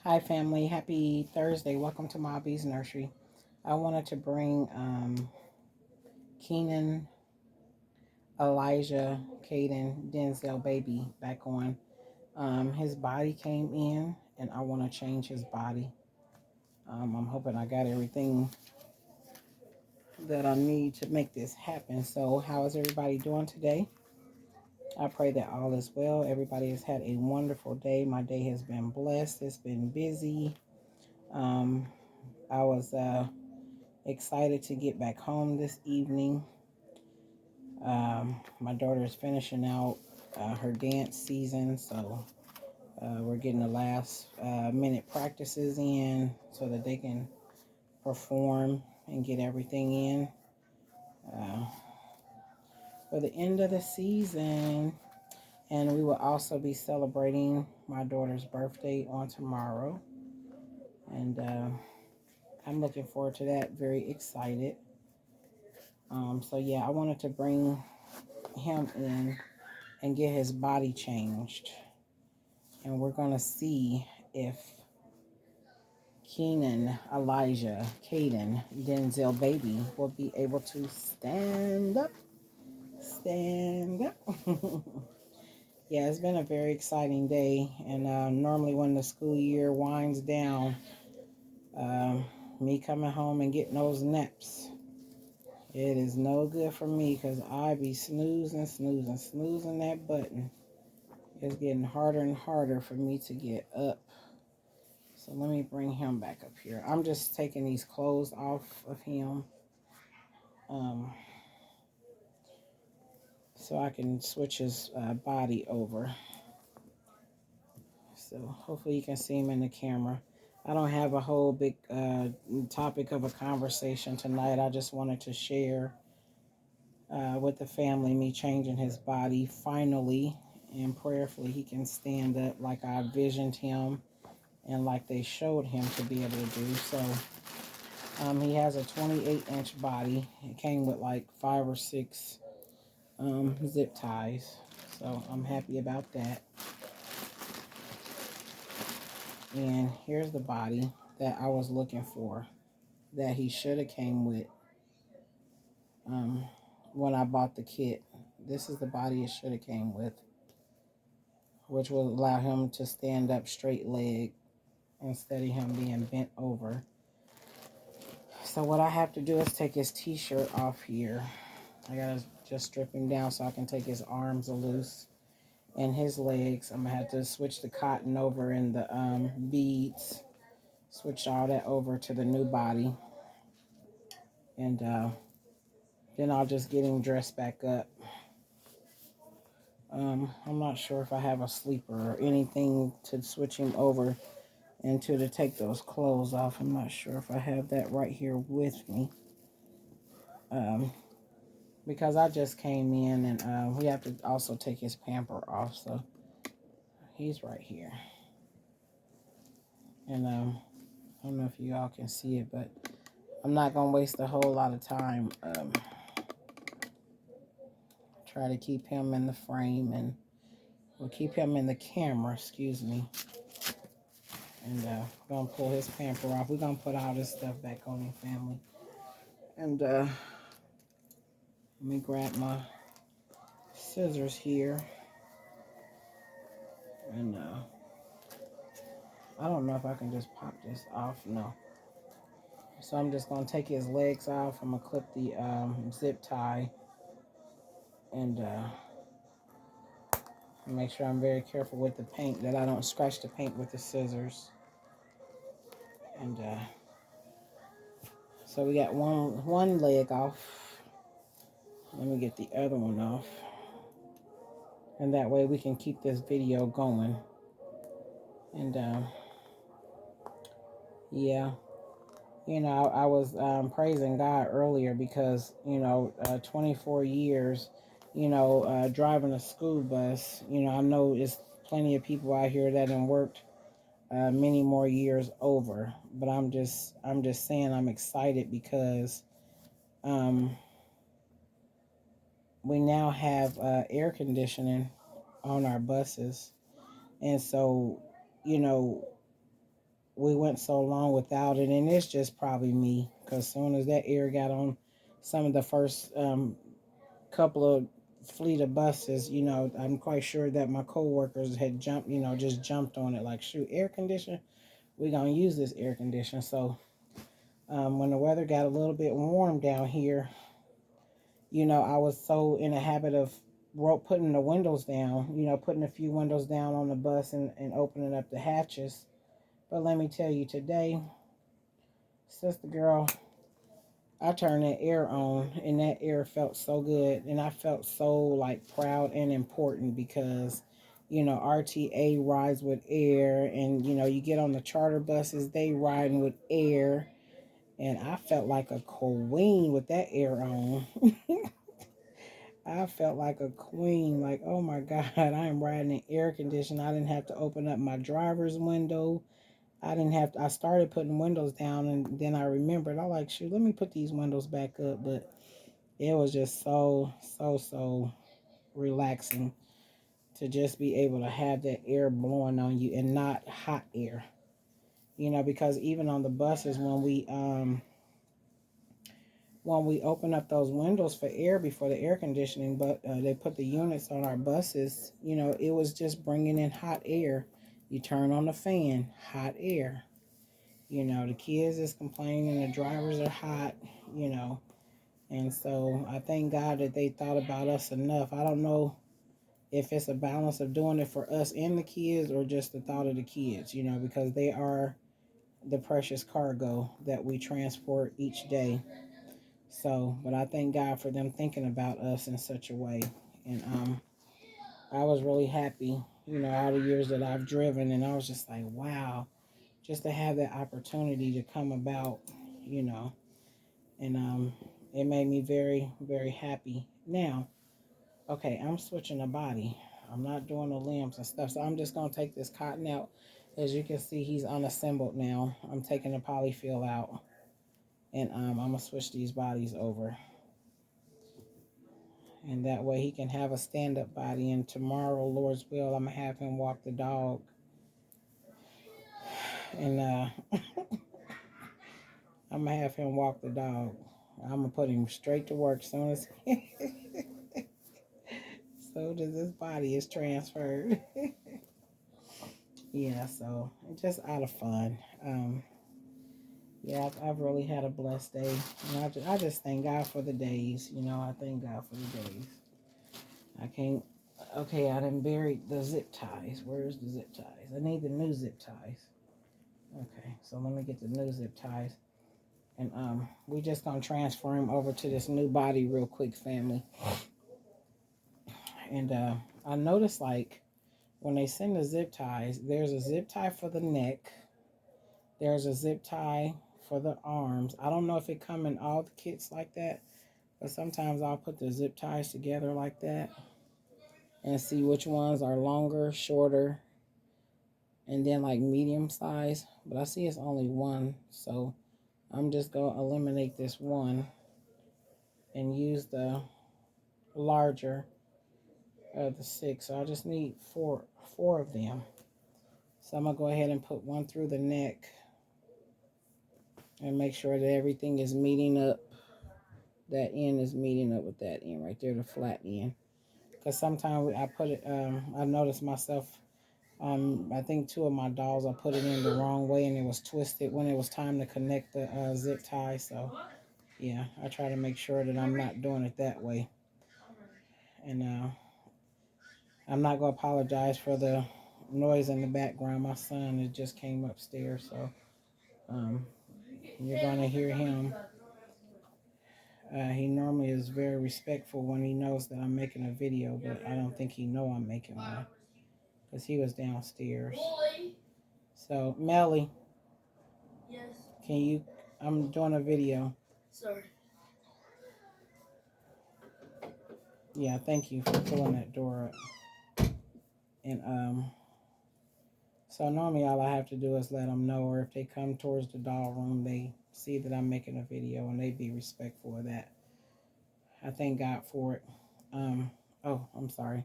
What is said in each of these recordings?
Hi, family. Happy Thursday. Welcome to Mobby's Nursery. I wanted to bring Kenan, Elijah, Caden, Denzel baby back on. His body came in, and I want to change his body. I'm hoping I got everything that I need to make this happen. So, how is everybody doing today? I pray that all is well. Everybody has had a wonderful day. My day has been blessed. It's been busy. Um, I was excited to get back home this evening. My daughter is finishing out her dance season, so we're getting the last minute practices in so that they can perform and get everything in uh, for the end of the season. And we will also be celebrating my daughter's birthday on tomorrow. And I'm looking forward to that, very excited. So, yeah, I wanted to bring him in and get his body changed. And we're going to see if Kenan, Elijah, Caden, Denzel baby will be able to stand up. Stand up. Yeah, it's been a very exciting day. And normally when the school year winds down, um, me coming home and getting those naps, it is no good for me because I be snoozing that button. It's getting harder and harder for me to get up. So let me bring him back up here. I'm just taking these clothes off of him um, so I can switch his body over. So hopefully you can see him in the camera. I don't have a whole big topic of a conversation tonight. I just wanted to share with the family me changing his body finally, and prayerfully he can stand up like I visioned him and like they showed him to be able to do. So he has a 28-inch body. It came with like 5 or 6 zip ties. So I'm happy about that. And here's the body that I was looking for that he should have came with um, when I bought the kit. This is the body it should have came with, which will allow him to stand up straight leg instead of him being bent over. So what I have to do is take his t-shirt off here. I gotta just strip him down so I can take his arms loose and his legs. I'm gonna have to switch the cotton over and the beads, switch all that over to the new body, and then I'll just get him dressed back up. I'm not sure if I have a sleeper or anything to switch him over and to take those clothes off. I'm not sure if I have that right here with me. Because I just came in and we have to also take his pamper off. So he's right here. And I don't know if you all can see it, but I'm not going to waste a whole lot of time. Try to keep him in the frame and we'll keep him in the camera, excuse me. And we're going to pull his pamper off. We're going to put all this stuff back on him, family. And let me grab my scissors here. And I don't know if I can just pop this off. No. So I'm just going to take his legs off. I'm going to clip the zip tie. And make sure I'm very careful with the paint, that I don't scratch the paint with the scissors. And so we got one leg off. Let me get the other one off. And that way we can keep this video going. And yeah, you know, I was praising God earlier because, 24 years, driving a school bus, I know it's plenty of people out here that have worked many more years over. But I'm just saying I'm excited because we now have air conditioning on our buses. And so, you know, we went so long without it, and it's just probably me, because soon as that air got on some of the first couple of fleet of buses, I'm quite sure that my coworkers had jumped, just jumped on it like, shoot, air conditioner, we're gonna use this air conditioner. So when the weather got a little bit warm down here, I was so in a habit of putting the windows down, putting a few windows down on the bus and opening up the hatches. But let me tell you, today, sister girl, I turned that air on, and that air felt so good, and I felt so like proud and important, because RTA rides with air, and you get on the charter buses, they riding with air, and I felt like a queen with that air on. I felt like a queen, like, oh my God, I am riding in air conditioning. I didn't have to open up my driver's window. I started putting windows down, and then I remembered, I like, shoot, let me put these windows back up. But it was just so, so, so relaxing to just be able to have that air blowing on you and not hot air. Because even on the buses, when we open up those windows for air before the air conditioning, but they put the units on our buses, it was just bringing in hot air. You turn on the fan, hot air. The kids is complaining, the drivers are hot, you know. And so I thank God that they thought about us enough. I don't know if it's a balance of doing it for us and the kids, or just the thought of the kids, because they are the precious cargo that we transport each day. So, but I thank God for them thinking about us in such a way. And I was really happy, all the years that I've driven, and I was just like, wow, just to have that opportunity to come about, you know, and it made me very, very happy. Now, okay, I'm switching the body. I'm not doing the limbs and stuff, so I'm just gonna take this cotton out. As you can see, he's unassembled now. I'm taking the polyfill out, and I'm gonna switch these bodies over, and that way he can have a stand-up body. And tomorrow, Lord's will, I'm gonna have him walk the dog, and I'm gonna have him walk the dog. I'm gonna put him straight to work soon as soon as his body is transferred. Yeah, so just out of fun. Yeah, I've really had a blessed day. And I just thank God for the days. I thank God for the days. I can't. Okay, I done buried the zip ties. Where's the zip ties? I need the new zip ties. Okay, so let me get the new zip ties. And we just gonna transfer him over to this new body real quick, family. And I noticed, like, when they send the zip ties, there's a zip tie for the neck. There's a zip tie for the arms. I don't know if it come in all the kits like that, but sometimes I'll put the zip ties together like that and see which ones are longer, shorter, and then like medium size. But I see it's only one, so I'm just gonna eliminate this one and use the larger of the six. So I just need four of them. So I'm gonna go ahead and put one through the neck and make sure that everything is meeting up. That end is meeting up with that end right there, the flat end. Because sometimes I put it, I noticed myself, I think two of my dolls, I put it in the wrong way and it was twisted when it was time to connect the zip tie. So yeah, I try to make sure that I'm not doing it that way. And I'm not going to apologize for the noise in the background. My son it just came upstairs, so um, you're going to hear him. He normally is very respectful when he knows that I'm making a video, but I don't think he know I'm making one because he was downstairs. So, Melly, can you? I'm doing a video. Sorry. Yeah, thank you for pulling that door up. And so normally all I have to do is let them know, or if they come towards the doll room, they see that I'm making a video and they be respectful of that. I thank God for it. Oh, I'm sorry.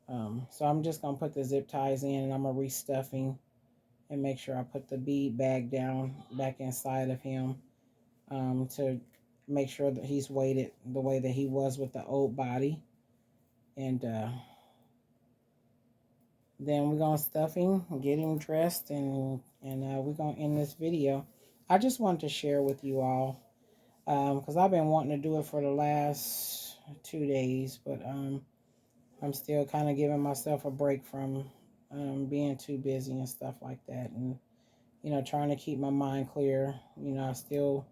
So I'm just gonna put the zip ties in, and I'm gonna restuffing and make sure I put the bead bag down back inside of him, to make sure that he's weighted the way that he was with the old body. And then we're gonna stuff him, get him dressed, and we're gonna end this video. I just wanted to share with you all, because I've been wanting to do it for the last 2 days, but I'm still kind of giving myself a break from being too busy and stuff like that, and trying to keep my mind clear. I still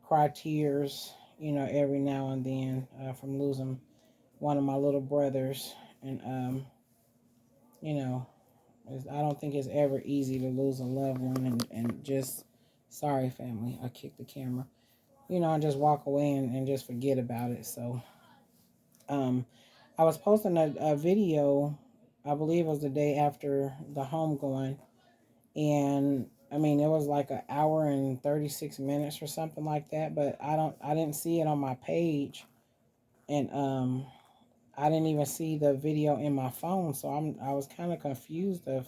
cry tears, every now and then, from losing one of my little brothers, and you know, I don't think it's ever easy to lose a loved one, and just, sorry family, I kicked the camera, and just walk away and just forget about it. So um, I was posting a video, I believe it was the day after the homegoing, and I mean it was like an hour and 36 minutes or something like that, but I didn't see it on my page, and I didn't even see the video in my phone, so I was kind of confused of,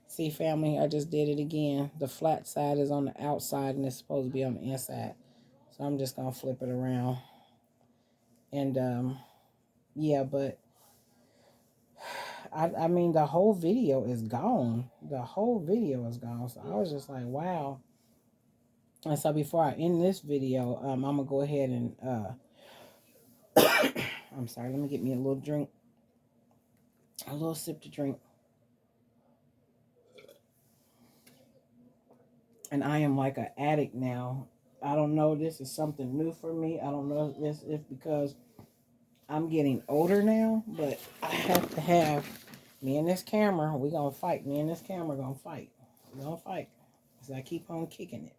see family, I just did it again. The flat side is on the outside and it's supposed to be on the inside. So I'm just gonna flip it around. And yeah, but I mean the whole video is gone. The whole video is gone. So I was just like, wow. And so before I end this video, I'm gonna go ahead and I'm sorry, let me get me a little drink. A little sip to drink. And I am like an addict now. I don't know, this is something new for me. I don't know if this is because I'm getting older now, but I have to have, me and this camera, we gonna fight. Me and this camera gonna fight. We gonna fight. Because I keep on kicking it.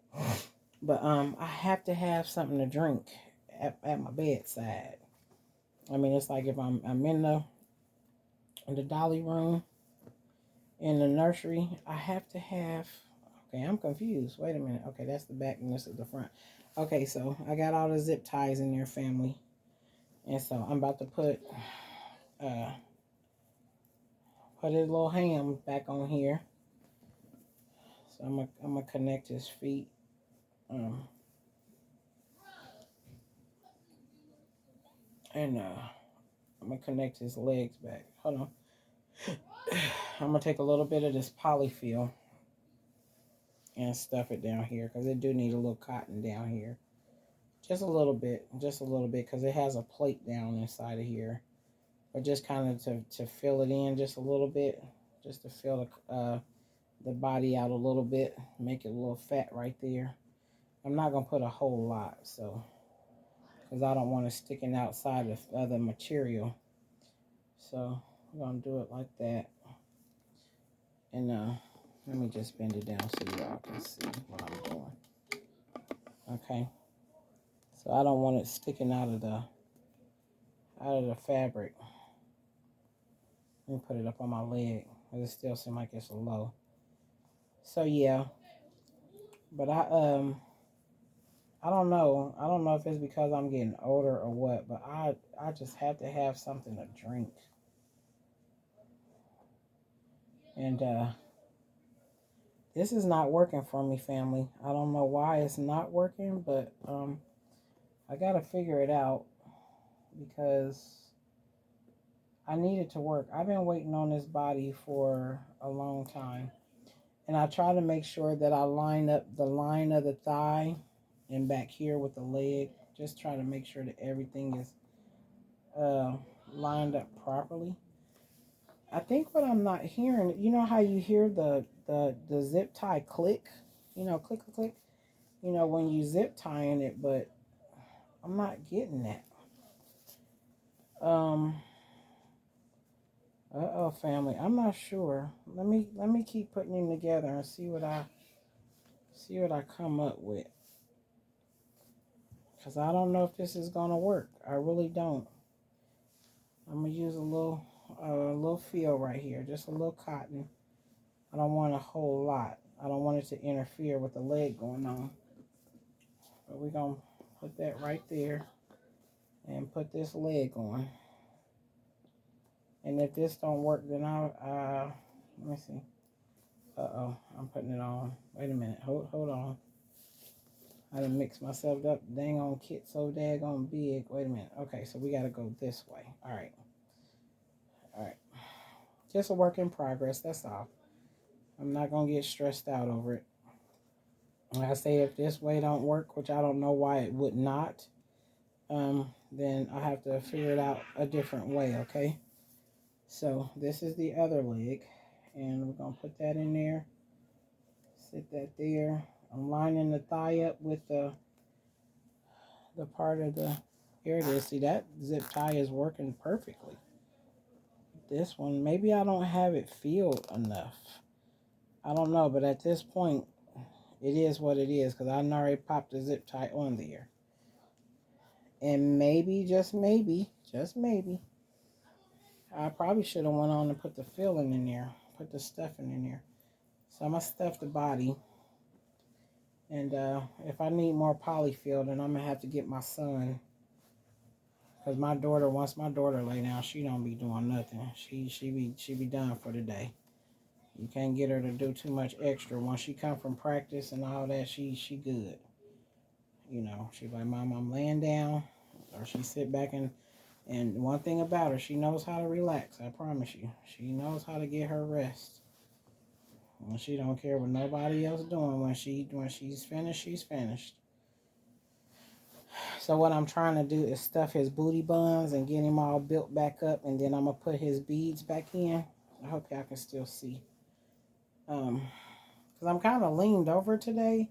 But I have to have something to drink at my bedside. I mean, it's like if I'm in the dolly room, in the nursery, I have to have, okay, I'm confused. Wait a minute. Okay, that's the back and this is the front. Okay, so I got all the zip ties in there, family. And so I'm about to uh put his little ham back on here. So I'm gonna connect his feet. And I'm gonna connect his legs back. Hold on. I'm gonna take a little bit of this polyfill and stuff it down here because it do need a little cotton down here. Just a little bit, because it has a plate down inside of here. But just kind of to fill it in just a little bit, just to fill the body out a little bit, make it a little fat right there. I'm not gonna put a whole lot, so because I don't want it sticking outside of other material. So I'm gonna do it like that, and let me just bend it down so y'all can see what I'm doing. Okay, so I don't want it sticking out of the fabric. Let me put it up on my leg, because it still seems like it's low. So yeah, but I don't know. I don't know if it's because I'm getting older or what, but I just have to have something to drink. And this is not working for me, family. I don't know why it's not working, but I got to figure it out because I need it to work. I've been waiting on this body for a long time. And I try to make sure that I line up the line of the thigh and back here with the leg. Just try to make sure that everything is lined up properly. I think what I'm not hearing, you know how you hear the zip tie click? Click, click, click. When you zip tying it, but I'm not getting that. Uh-oh, family. I'm not sure. Let me keep putting them together and see what I come up with. Because I don't know if this is gonna work. I really don't. I'm gonna use a little feel right here, just a little cotton. I don't want a whole lot. I don't want it to interfere with the leg going on. But we're gonna put that right there and put this leg on. And if this don't work, then let me see. Uh-oh, I'm putting it on. Wait a minute. Hold on. I done mixed myself up. Dang on kit so daggone big. Wait a minute. Okay, so we got to go this way. All right. All right. Just a work in progress. That's all. I'm not going to get stressed out over it. Like I say, if this way don't work, which I don't know why it would not, then I have to figure it out a different way, okay? So this is the other leg, and we're going to put that in there. Sit that there. I'm lining the thigh up with the part of the, here it is. See, that zip tie is working perfectly. This one, maybe I don't have it filled enough. I don't know, but at this point, it is what it is, because I already popped the zip tie on there. And maybe, just maybe, I probably should have went on and put the filling in there, put the stuffing in there. So I'm going to stuff the body. And if I need more polyfill, then I'm going to have to get my son. Because my daughter, once my daughter lay down, she don't be doing nothing. She be done for the day. You can't get her to do too much extra. Once she come from practice and all that, she good. You know, she like, Mom, I'm laying down. Or she sit back and one thing about her, she knows how to relax. I promise you. She knows how to get her rest. And she don't care what nobody else doing. When she's finished, she's finished. So what I'm trying to do is stuff his booty buns and get him all built back up, and then I'm gonna put his beads back in. I hope y'all can still see. Cause I'm kind of leaned over today,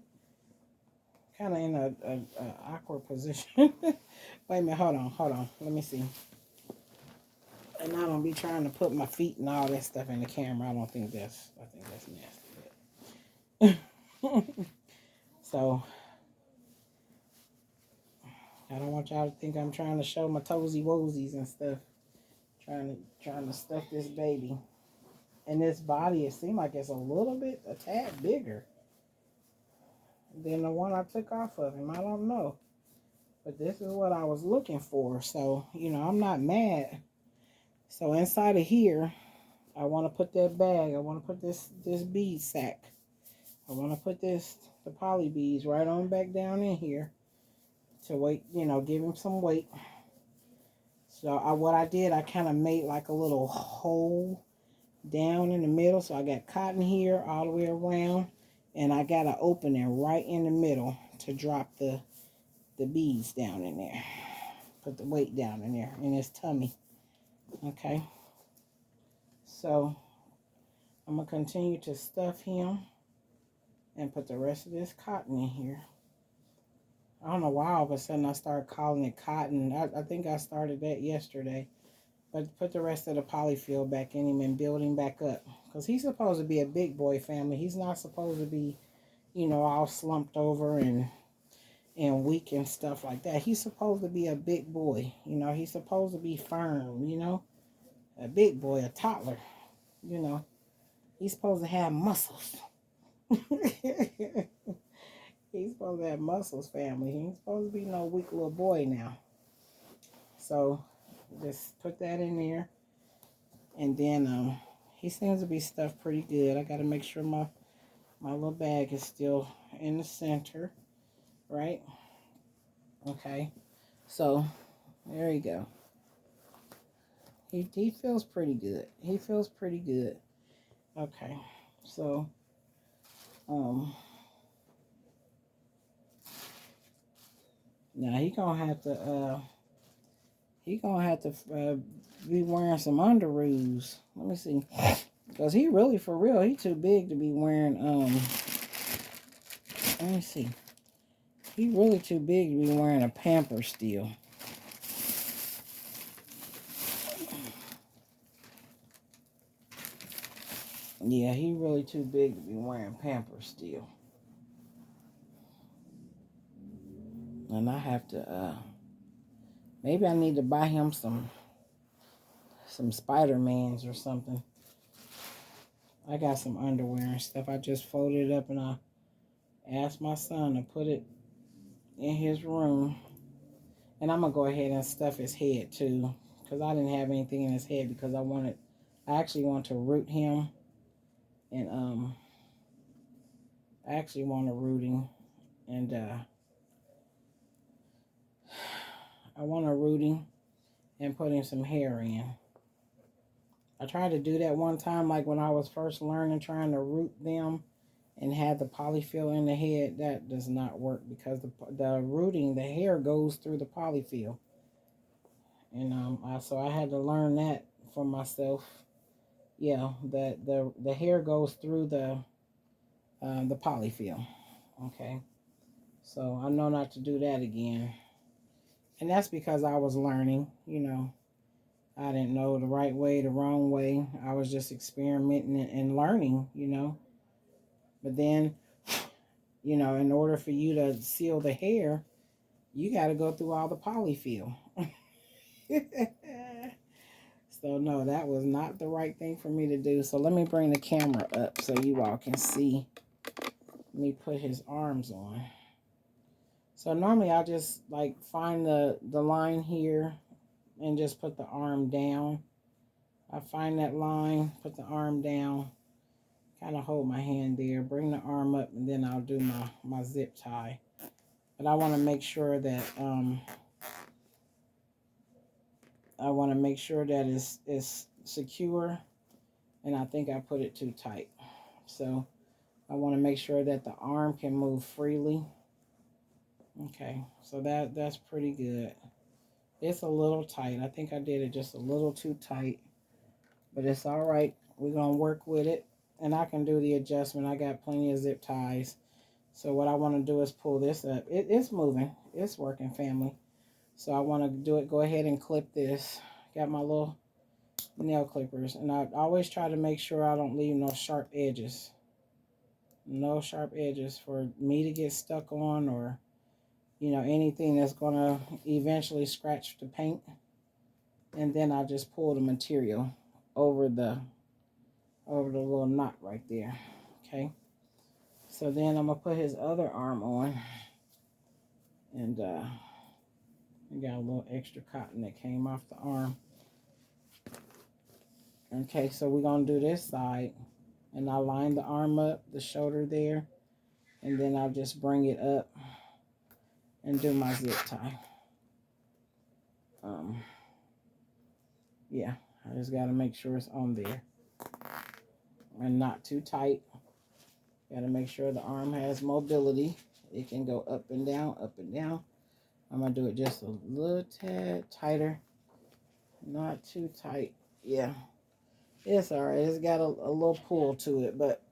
kind of in a awkward position. Wait a minute, hold on. Let me see. And I don't be trying to put my feet and all that stuff in the camera. I think that's nasty. So I don't want y'all to think I'm trying to show my toesy woesies and stuff. Trying to stuff this baby. And this body, it seemed like it's a tad bigger than the one I took off of him. I don't know. But this is what I was looking for. So, you know, I'm not mad. So inside of here, I want to put that bag. I want to put this bead sack. I want to put the poly beads right on back down in here to weight, you know, give him some weight. So what I did, I kind of made like a little hole down in the middle. So I got cotton here all the way around, and I got an opening right in the middle to drop the beads down in there. Put the weight down in there in his tummy. Okay. So I'm going to continue to stuff him and put the rest of this cotton in here. I don't know why all of a sudden I started calling it cotton. I think I started that yesterday. But put the rest of the polyfill back in him and build him back up. Because he's supposed to be a big boy family. He's not supposed to be, you know, all slumped over and weak and stuff like that. He's supposed to be a big boy. You know, he's supposed to be firm, you know. A big boy, a toddler, you know. He's supposed to have muscles. He's supposed to have muscles, family. He ain't supposed to be no weak little boy now. So just put that in there. And then he seems to be stuffed pretty good. I got to make sure my little bag is still in the center, right? Okay. So there you go. He feels pretty good. He feels pretty good. Okay. So now he gonna have to be wearing some underoos. Let me see, because he really, for real, he too big to be wearing let me see, he really too big to be wearing a pamper still. Yeah, he really too big to be wearing Pampers still. And I have to, maybe I need to buy him some Spider-Mans or something. I got some underwear and stuff. I just folded it up and I asked my son to put it in his room. And I'm going to go ahead and stuff his head too. Because I didn't have anything in his head because I actually want to root him and I actually want a rooting, and I want a rooting and putting some hair in. I tried to do that one time, like when I was first learning, trying to root them and had the polyfill in the head. That does not work because the rooting, the hair goes through the polyfill. And so I had to learn that for myself. Yeah, that the hair goes through the polyfill. Okay, so I know not to do that again, and that's because I was learning. I didn't know the right way, the wrong way. I was just experimenting and learning. But then, in order for you to seal the hair, you got to go through all the polyfill. So no, that was not the right thing for me to do. So let me bring the camera up so you all can see me put his arms on. So normally I just like find the line here and just put the arm down. I find that line, put the arm down, kind of hold my hand there, bring the arm up, and then I'll do my zip tie. But I want to make sure that it's secure, and I think I put it too tight. So I want to make sure that the arm can move freely. Okay, so that's pretty good. It's a little tight. I think I did it just a little too tight, but it's all right. We're going to work with it, and I can do the adjustment. I got plenty of zip ties. So what I want to do is pull this up. It's moving. It's working, family. So I want to do it. Go ahead and clip this. Got my little nail clippers, and I always try to make sure I don't leave no sharp edges. No sharp edges for me to get stuck on, or anything that's going to eventually scratch the paint. And then I just pull the material over the little knot right there. Okay, so then I'm gonna put his other arm on, and I got a little extra cotton that came off the arm. Okay, so we're gonna do this side, and I line the arm up, the shoulder there, and then I'll just bring it up and do my zip tie. Yeah, I just got to make sure it's on there and not too tight. Got to make sure the arm has mobility. It can go up and down, up and down. I'm going to do it just a little tad tighter. Not too tight. Yeah, it's all right. It's got a little pull to it, but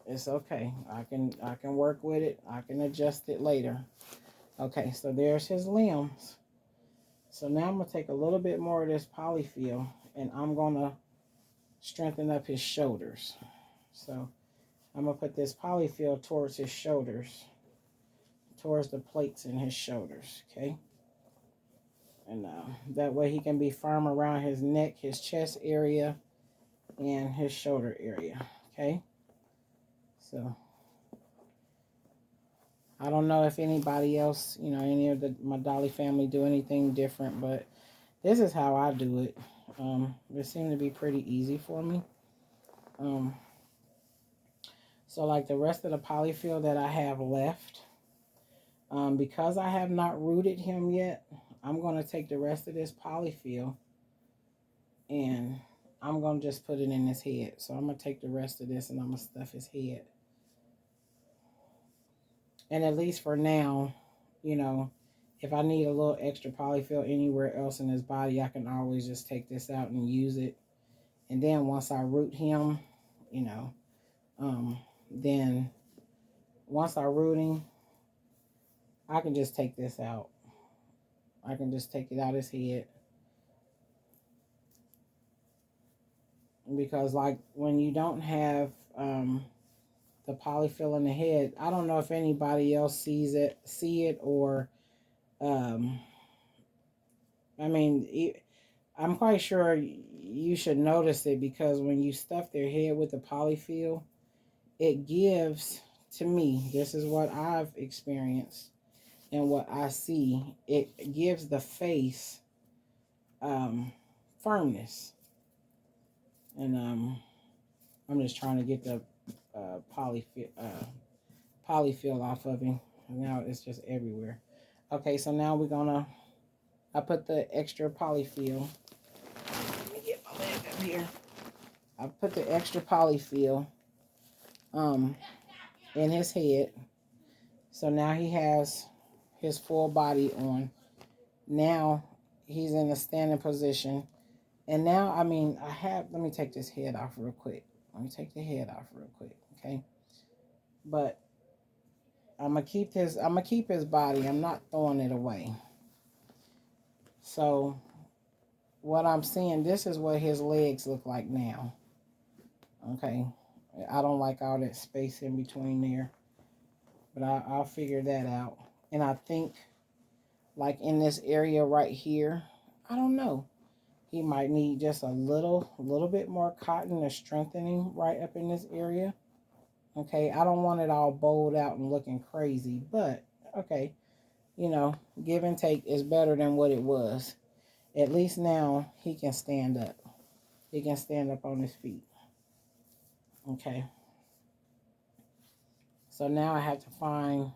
it's okay. I can work with it. I can adjust it later. Okay, so there's his limbs. So now I'm going to take a little bit more of this polyfill, and I'm going to strengthen up his shoulders. So I'm going to put this polyfill towards his shoulders, towards the plates in his shoulders, okay? And that way he can be firm around his neck, his chest area, and his shoulder area, okay? So I don't know if anybody else, any of my Dolly family do anything different, but this is how I do it. It seemed to be pretty easy for me. So like the rest of the polyfill that I have left, because I have not rooted him yet, I'm going to take the rest of this polyfill and I'm going to just put it in his head. So I'm going to take the rest of this and I'm going to stuff his head. And at least for now, if I need a little extra polyfill anywhere else in his body, I can always just take this out and use it. And then once I root him, then once I root him, I can just take this out. I can just take it out his head. Because like when you don't have the polyfill in the head, I don't know if anybody else see it or I'm quite sure you should notice it, because when you stuff their head with the polyfill, it gives, to me, this is what I've experienced and what I see, it gives the face firmness. And I'm just trying to get the polyfill off of him. Now it's just everywhere. Okay, so now I put the extra polyfill. Let me get my leg up here. I put the extra polyfill in his head. So now he has his full body on. Now he's in a standing position. And now, I mean, let me take this head off real quick. Let me take the head off real quick, okay? But I'm gonna keep his body. I'm not throwing it away. So what I'm seeing, this is what his legs look like now. Okay. I don't like all that space in between there. But I'll figure that out. And I think like in this area right here, I don't know. He might need just a little bit more cotton or strengthening right up in this area. Okay, I don't want it all bowled out and looking crazy, but okay, you know, give and take is better than what it was. At least now he can stand up. He can stand up on his feet. Okay. So now I have to find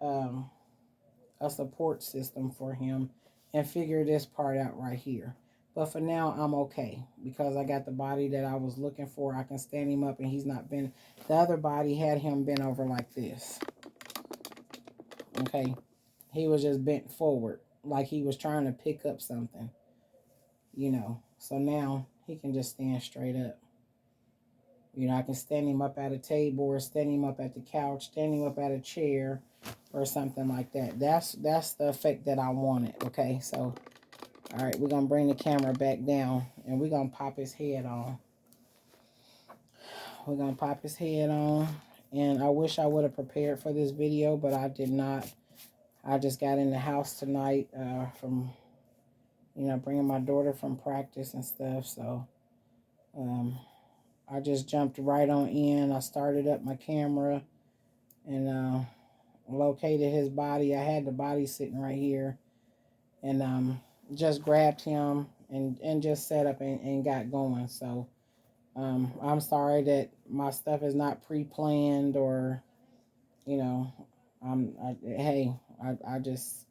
a support system for him and figure this part out right here. But for now, I'm okay because I got the body that I was looking for. I can stand him up and he's not been. The other body had him bent over like this. Okay. He was just bent forward like he was trying to pick up something. You know. So now he can just stand straight up. You know, I can stand him up at a table or stand him up at the couch, stand him up at a chair or something like that. That's the effect that I wanted. Okay. So all right, we're going to bring the camera back down and we're going to pop his head on. We're going to pop his head on. And I wish I would have prepared for this video, but I did not. I just got in the house tonight from, you know, bringing my daughter from practice and stuff. So I just jumped right on in. I started up my camera and located his body. I had the body sitting right here. And just grabbed him and just set up and got going. So I'm sorry that my stuff is not pre-planned or, you know, I just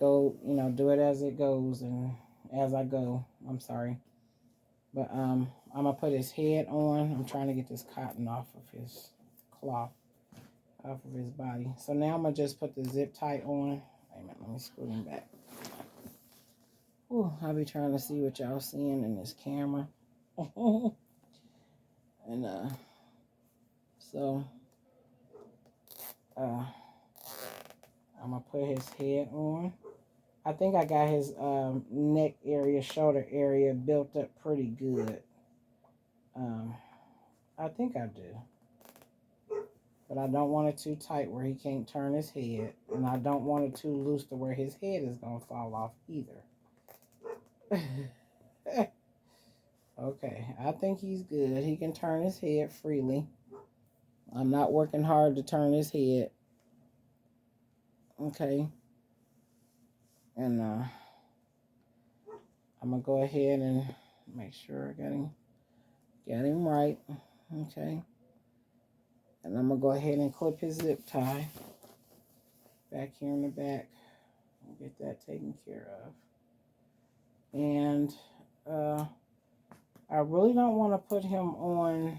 go, you know, do it as it goes and as I go. I'm sorry. But I'm going to put his head on. I'm trying to get this cotton off of his cloth, off of his body. So now I'm going to just put the zip tie on. Wait a minute, let me scoot him back. Ooh, I'll be trying to see what y'all seeing in this camera. And so I'm gonna put his head on. I think I got his neck area, shoulder area built up pretty good. I think I do. But I don't want it too tight where he can't turn his head. And I don't want it too loose to where his head is gonna fall off either. Okay, I think he's good. He can turn his head freely. I'm not working hard to turn his head. Okay. And I'm going to go ahead and make sure I got him right. Okay. And I'm going to go ahead and clip his zip tie back here in the back. I'll get that taken care of. And I really don't want to put him on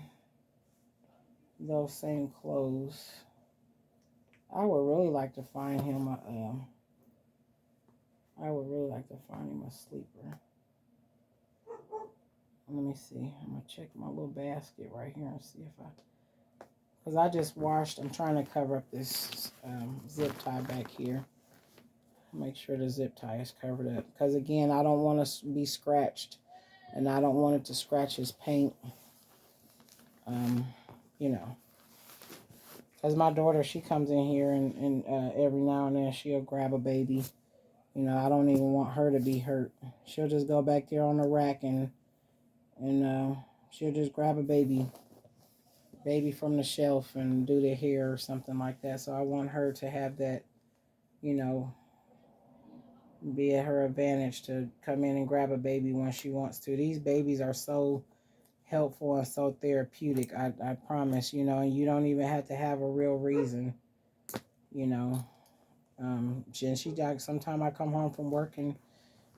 those same clothes. I would really like to find him a sleeper. Let me see. I'm going to check my little basket right here and see if because I just washed. I'm trying to cover up this zip tie back here. Make sure the zip tie is covered up. Because again, I don't want to be scratched. And I don't want it to scratch his paint. You know. Because my daughter, she comes in here and every now and then she'll grab a baby. You know, I don't even want her to be hurt. She'll just go back there on the rack and she'll just grab a baby from the shelf and do their hair or something like that. So I want her to have that, you know, be at her advantage to come in and grab a baby when she wants to. These babies are so helpful and so therapeutic. I promise, you know, and you don't even have to have a real reason, you know. Sometime I come home from work and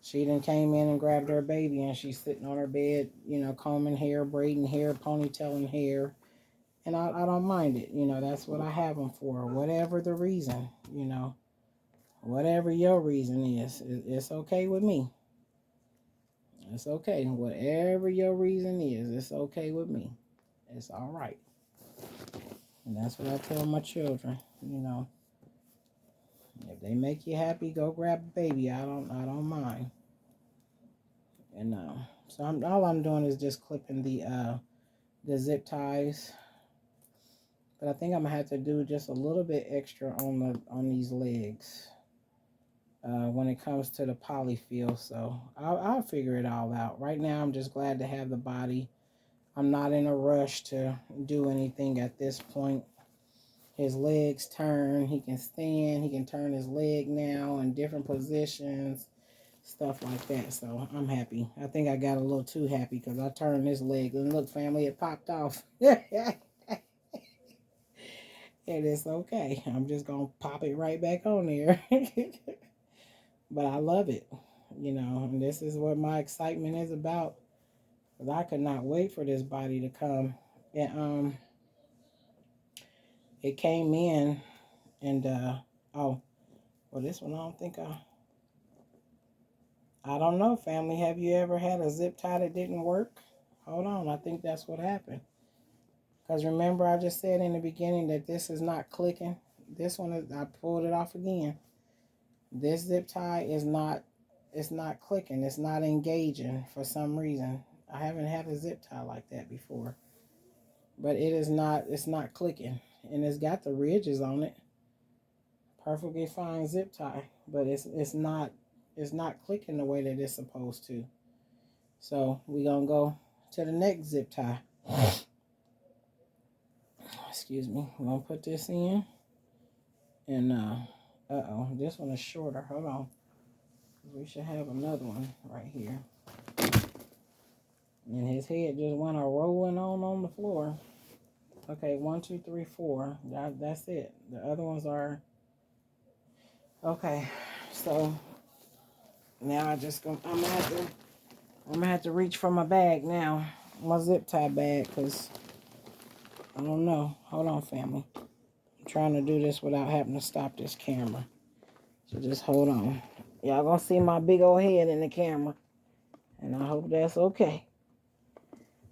she then came in and grabbed her baby and she's sitting on her bed, you know, combing hair, braiding hair, ponytailing hair. And I don't mind it. You know, that's what I have them for. Whatever the reason, you know, whatever your reason is, it's okay with me. It's okay. Whatever your reason is, it's okay with me. It's all right. And that's what I tell my children, you know. If they make you happy, go grab a baby. I don't mind. And so all I'm doing is just clipping the zip ties. But I think I'm gonna have to do just a little bit extra on these legs when it comes to the polyfill. So I'll figure it all out. Right now, I'm just glad to have the body. I'm not in a rush to do anything at this point. His legs turn. He can stand. He can turn his leg now in different positions, stuff like that. So I'm happy. I think I got a little too happy because I turned his leg. And look, family, it popped off. And it's okay. I'm just going to pop it right back on there. But I love it, you know, and this is what my excitement is about. Because I could not wait for this body to come. And it came in and, oh, well, this one I don't think I don't know, family. Have you ever had a zip tie that didn't work? Hold on. I think that's what happened. Because remember I just said in the beginning that this is not clicking. This one, I pulled it off again. This zip tie is not, it's not clicking. It's not engaging for some reason. I haven't had a zip tie like that before. But it is not, it's not clicking. And it's got the ridges on it. Perfectly fine zip tie. But it's not clicking the way that it's supposed to. So we're going to go to the next zip tie. Excuse me. We're going to put this in. And, uh-oh, this one is shorter. Hold on. We should have another one right here. And his head just went rolling on the floor. Okay, 1, 2, 3, 4. That's it. The other ones are... Okay, so now I'm gonna have to reach for my bag now. My zip tie bag, because I don't know. Hold on, family. I'm trying to do this without having to stop this camera. So just hold on. Y'all gonna see my big old head in the camera. And I hope that's okay.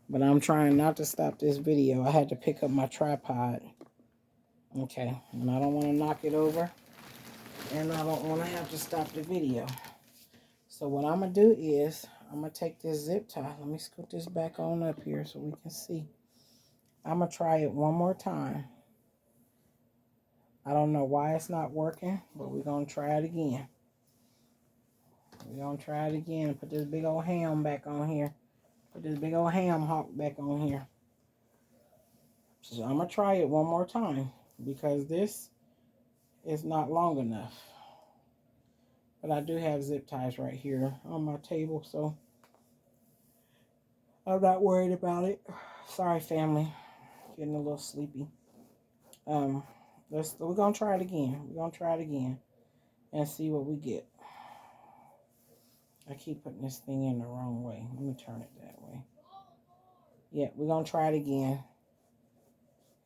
But I'm trying not to stop this video. I had to pick up my tripod. Okay, and I don't want to knock it over. And I don't want to have to stop the video. So what I'm going to do is, I'm going to take this zip tie. Let me scoot this back on up here so we can see. I'm going to try it one more time. I don't know why it's not working, but we're going to try it again. We're going to try it again and put this big old ham back on here. Put this big old ham hock back on here. So I'm going to try it one more time because this is not long enough. But I do have zip ties right here on my table, so I'm not worried about it. Sorry, family. Getting a little sleepy. We're gonna try it again. We're gonna try it again and see what we get. I keep putting this thing in the wrong way. Let me turn it that way. Yeah, we're gonna try it again.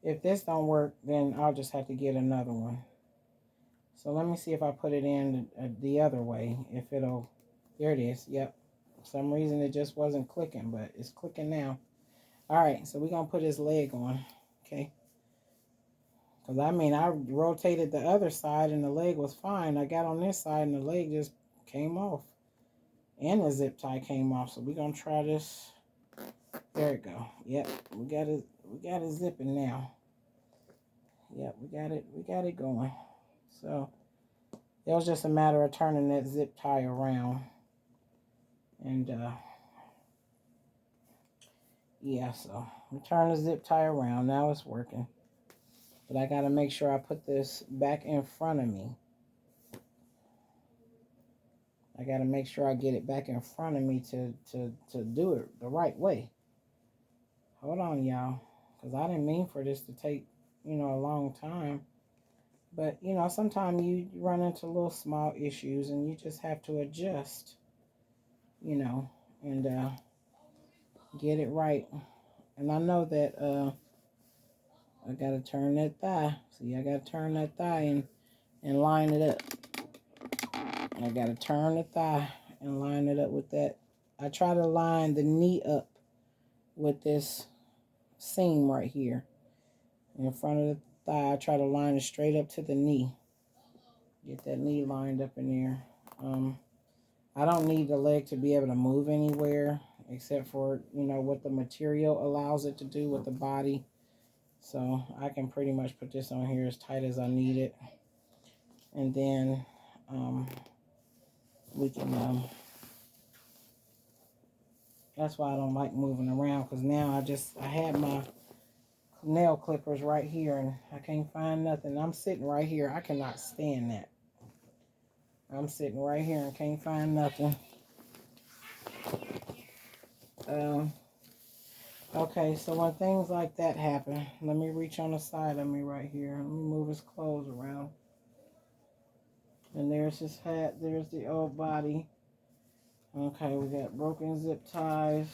If this don't work, then I'll just have to get another one. So let me see if I put it in the other way. If it'll, there it is. Yep. For some reason it just wasn't clicking, but it's clicking now. All right, so we're gonna put his leg on. Okay. Because I mean, I rotated the other side and the leg was fine. I got on this side and the leg just came off. And the zip tie came off. So we're going to try this. There it go. Yep, we got it zipping now. Yep, we got it going. So it was just a matter of turning that zip tie around. And yeah, so we turn the zip tie around. Now it's working. But I got to make sure I put this back in front of me. I got to make sure I get it back in front of me to do it the right way. Hold on, y'all, because I didn't mean for this to take, a long time. But, sometimes you run into little small issues and you just have to adjust, you know, and get it right. And I know that I got to turn that thigh. See, I got to turn that thigh and line it up. I got to turn the thigh and line it up with that. I try to line the knee up with this seam right here in front of the thigh. I try to line it straight up to the knee. Get that knee lined up in there. I don't need the leg to be able to move anywhere except for, what the material allows it to do with the body. So I can pretty much put this on here as tight as I need it. And then we can, that's why I don't like moving around, because now I had my nail clippers right here and I can't find nothing. I'm sitting right here. I cannot stand that. I'm sitting right here and can't find nothing. Okay, so when things like that happen, let me reach on the side of me right here. Let me move his clothes around. And there's his hat. There's the old body. Okay, we got broken zip ties.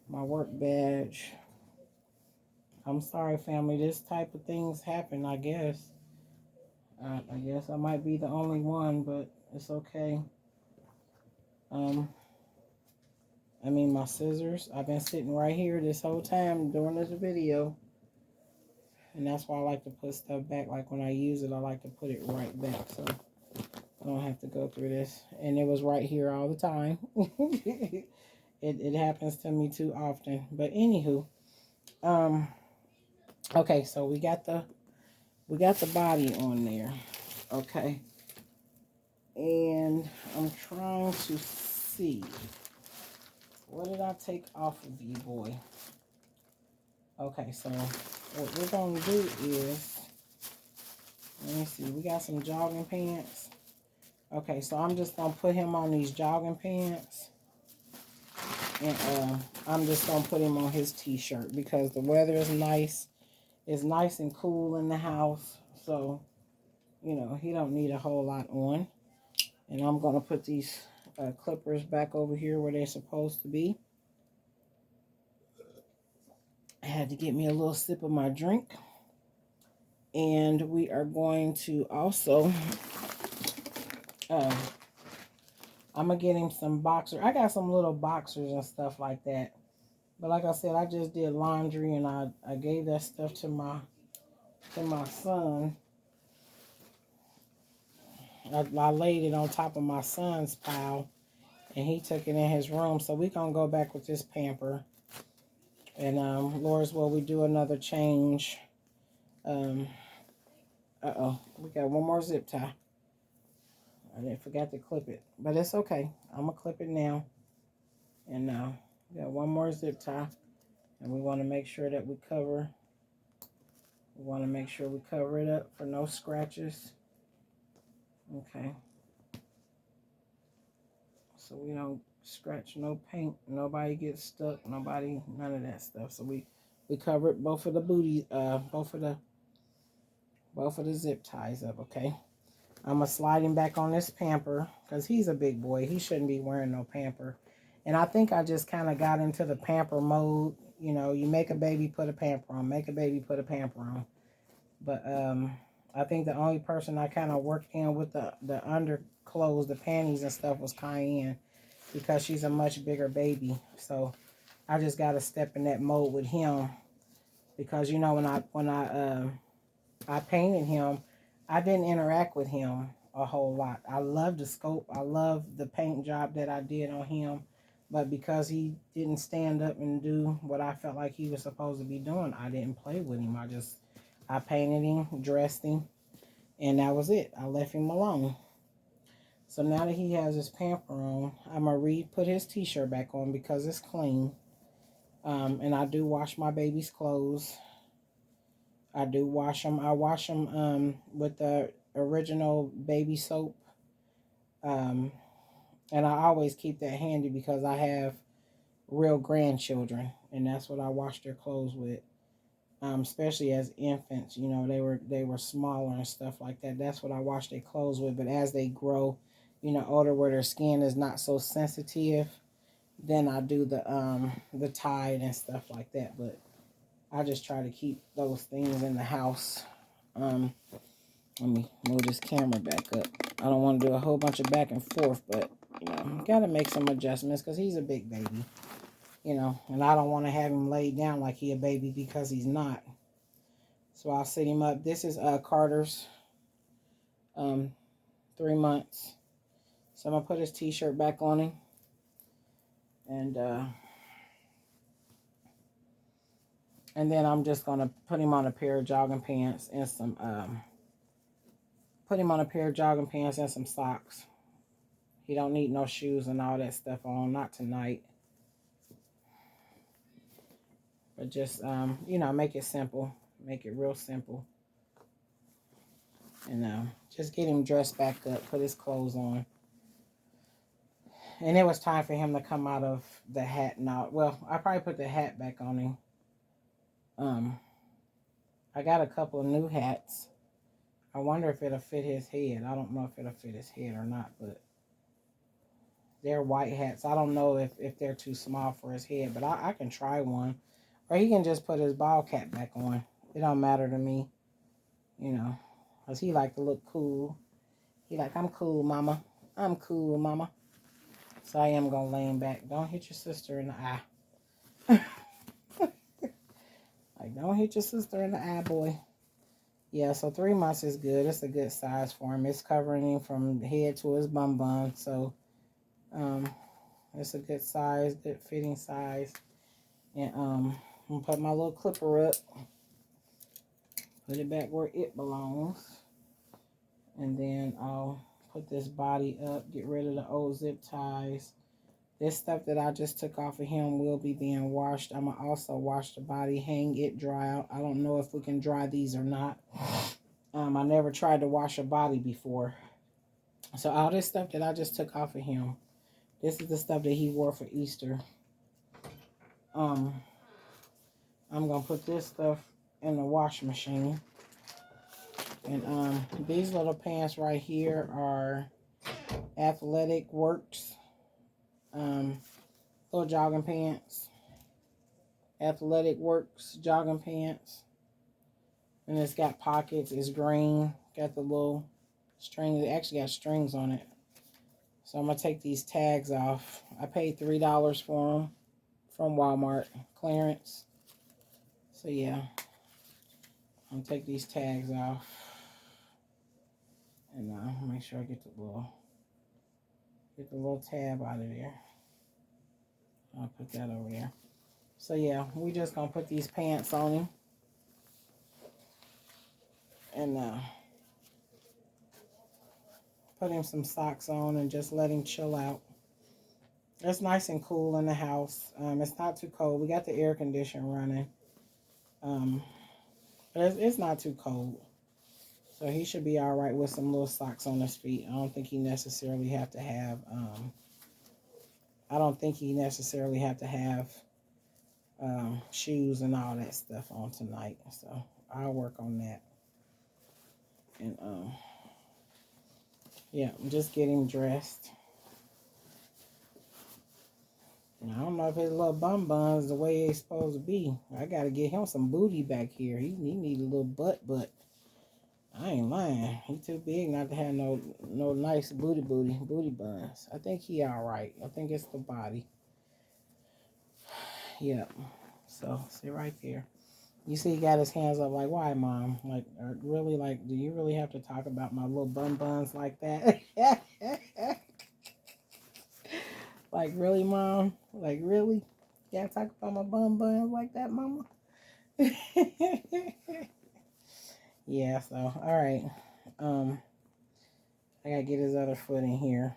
My work badge. I'm sorry, family. This type of things happen, I guess. I guess I might be the only one, but it's okay. My scissors. I've been sitting right here this whole time doing this video. And that's why I like to put stuff back. Like when I use it, I like to put it right back so I don't have to go through this. And it was right here all the time. It happens to me too often. But anywho, okay, so we got the body on there. Okay. And I'm trying to see, what did I take off of you, boy? Okay, so what we're going to do is, let me see, we got some jogging pants. Okay, so I'm just going to put him on these jogging pants. And I'm just going to put him on his t-shirt because the weather is nice. It's nice and cool in the house. So, he don't need a whole lot on. And I'm going to put these clippers back over here where they're supposed to be. I had to get me a little sip of my drink. And we are going to also, I'm going to get him some boxers. I got some little boxers and stuff like that. But like I said, I just did laundry and I gave that stuff to my son. I laid it on top of my son's pile and he took it in his room. So we're going to go back with this pamper. And Lord's will, we do another change. We got one more zip tie. I didn't forget to clip it, but it's okay. I'm gonna clip it now. And we got one more zip tie, and we want to make sure that we cover. We want to make sure we cover it up for no scratches. Okay. So we don't scratch no paint. Nobody gets stuck. Nobody, none of that stuff. So we covered both of the booty, both of the zip ties up. Okay. I'm going to slide him back on this pamper because he's a big boy. He shouldn't be wearing no pamper. And I think I just kind of got into the pamper mode. You make a baby, put a pamper on. Make a baby, put a pamper on. But I think the only person I kind of worked in with the underclothes, the panties and stuff was Cayenne because she's a much bigger baby. So I just got to step in that mode with him because, when I painted him, I didn't interact with him a whole lot. I love the scope. I love the paint job that I did on him. But because he didn't stand up and do what I felt like he was supposed to be doing, I didn't play with him. I painted him, dressed him, and that was it. I left him alone. So now that he has his pamper on, I'm going to put his t-shirt back on because it's clean. And I do wash my baby's clothes. I do wash them. I wash them with the original baby soap. And I always keep that handy because I have real grandchildren, and that's what I washed their clothes with. Especially as infants, you know, they were smaller and stuff like that. That's what I wash their clothes with. But as they grow, you know, older, where their skin is not so sensitive, then I do the Tide and stuff like that. But I just try to keep those things in the house. Let me move this camera back up. I don't want to do a whole bunch of back and forth, but you know, got to make some adjustments because he's a big baby, you know, and I don't want to have him laid down like he a baby because he's not. So I'll sit him up. This is Carter's 3 months. So I'm gonna put his t-shirt back on him, and then I'm just gonna put him on a pair of jogging pants and some socks. He don't need no shoes and all that stuff on, not tonight. But just you know, make it simple, make it real simple, and just get him dressed back up, put his clothes on. And it was time for him to come out of the hat now. Well, I probably put the hat back on him. I got a couple of new hats. I wonder if it'll fit his head. I don't know if it'll fit his head or not, but they're white hats. I don't know if they're too small for his head, but I can try one. Or he can just put his ball cap back on. It don't matter to me, you know, because he like to look cool. He like, I'm cool, mama. I'm cool, mama. So I am going to lay him back. Don't hit your sister in the eye. Like, don't hit your sister in the eye, boy. Yeah, so 3 months is good. It's a good size for him. It's covering him from head to his bum bum. So, it's a good size, good fitting size. And, I'm going to put my little clipper up. Put it back where it belongs. And then I'll put this body up. Get rid of the old zip ties. This stuff that I just took off of him will be being washed. I'm going to also wash the body, hang it, dry out. I don't know if we can dry these or not. I never tried to wash a body before. So all this stuff that I just took off of him, this is the stuff that he wore for Easter. I'm going to put this stuff in the washing machine. And these little pants right here are Athletic Works. Little jogging pants. Athletic Works jogging pants. And it's got pockets. It's green. Got the little strings. It actually got strings on it. So I'm going to take these tags off. I paid $3 for them from Walmart. Clearance. So yeah. I'm going to take these tags off. And make sure I get the little tab out of there. I'll put that over there. So yeah, we just gonna put these pants on him. And put him some socks on and just let him chill out. It's nice and cool in the house. It's not too cold. We got the air conditioner running. But it's not too cold. So he should be all right with some little socks on his feet. I don't think he necessarily have to have shoes and all that stuff on tonight. So I'll work on that. And yeah, just get him dressed. And I don't know if his little bum is the way it's supposed to be. I gotta get him some booty back here. He need a little butt. I ain't lying. He too big not to have no nice booty buns. I think he all right. I think it's the body. Yep. So see right there. You see he got his hands up like, why, Mom? Like, really? Like, do you really have to talk about my little buns like that? Like, really, Mom? Like, really? You gotta talk about my buns like that, Mama? Yeah, so, all right. I gotta get his other foot in here.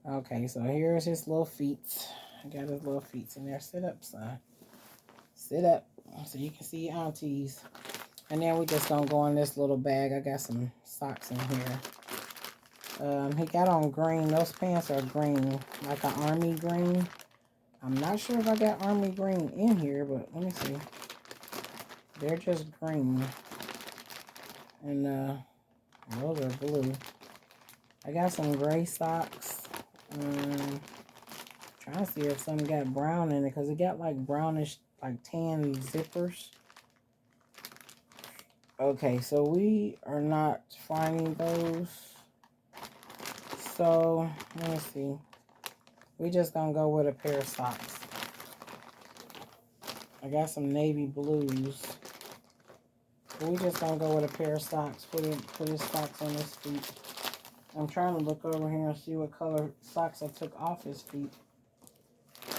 Okay, so here's his little feet. I got his little feet in there. Sit up, son. Sit up so you can see aunties. And then we just gonna go in this little bag. I got some socks in here. He got on green. Those pants are green, like an army green. I'm not sure if I got army green in here, but let me see. They're just green. And those are blue. I got some gray socks. Trying to see if some got brown in it, because it got like brownish, like tan zippers. Okay, so we are not finding those. So, let me see. We just gonna go with a pair of socks. I got some navy blues. But we just gonna go with a pair of socks. Put his socks on his feet. I'm trying to look over here and see what color socks I took off his feet.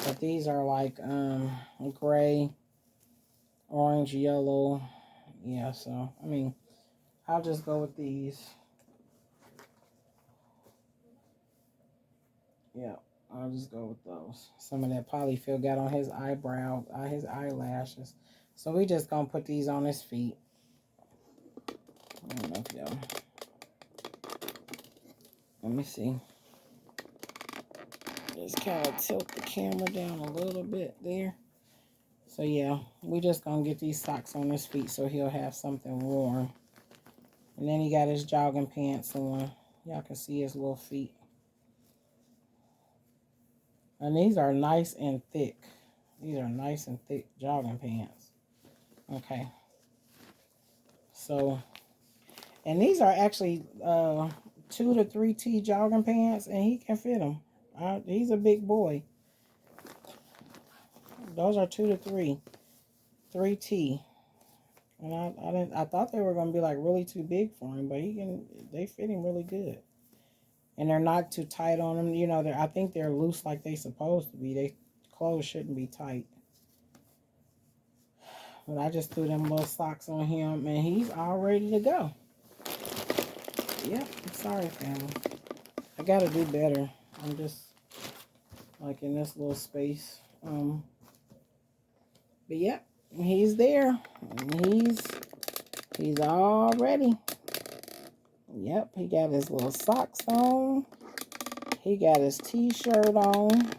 But these are like gray, orange, yellow. Yeah, so I mean, I'll just go with these. Yeah, I'll just go with those. Some of that polyfill got on his eyebrow, his eyelashes. So we just gonna put these on his feet. I don't know if y'all. Let me see. Just kind of tilt the camera down a little bit there. So yeah, we just gonna get these socks on his feet so he'll have something warm. And then he got his jogging pants on. Y'all can see his little feet. And these are nice and thick. These are nice and thick jogging pants. Okay. So, and these are actually 2 to 3T jogging pants, and he can fit them. He's a big boy. Those are 2 to 3T. And I thought they were gonna be like really too big for him, but they fit him really good. And they're not too tight on him. You know, I think they're loose like they supposed to be. They clothes shouldn't be tight. But I just threw them little socks on him, and he's all ready to go. Yep, I'm sorry, family. I gotta do better. I'm just like in this little space. But yep, he's there. He's all ready. Yep, he got his little socks on. He got his t-shirt on.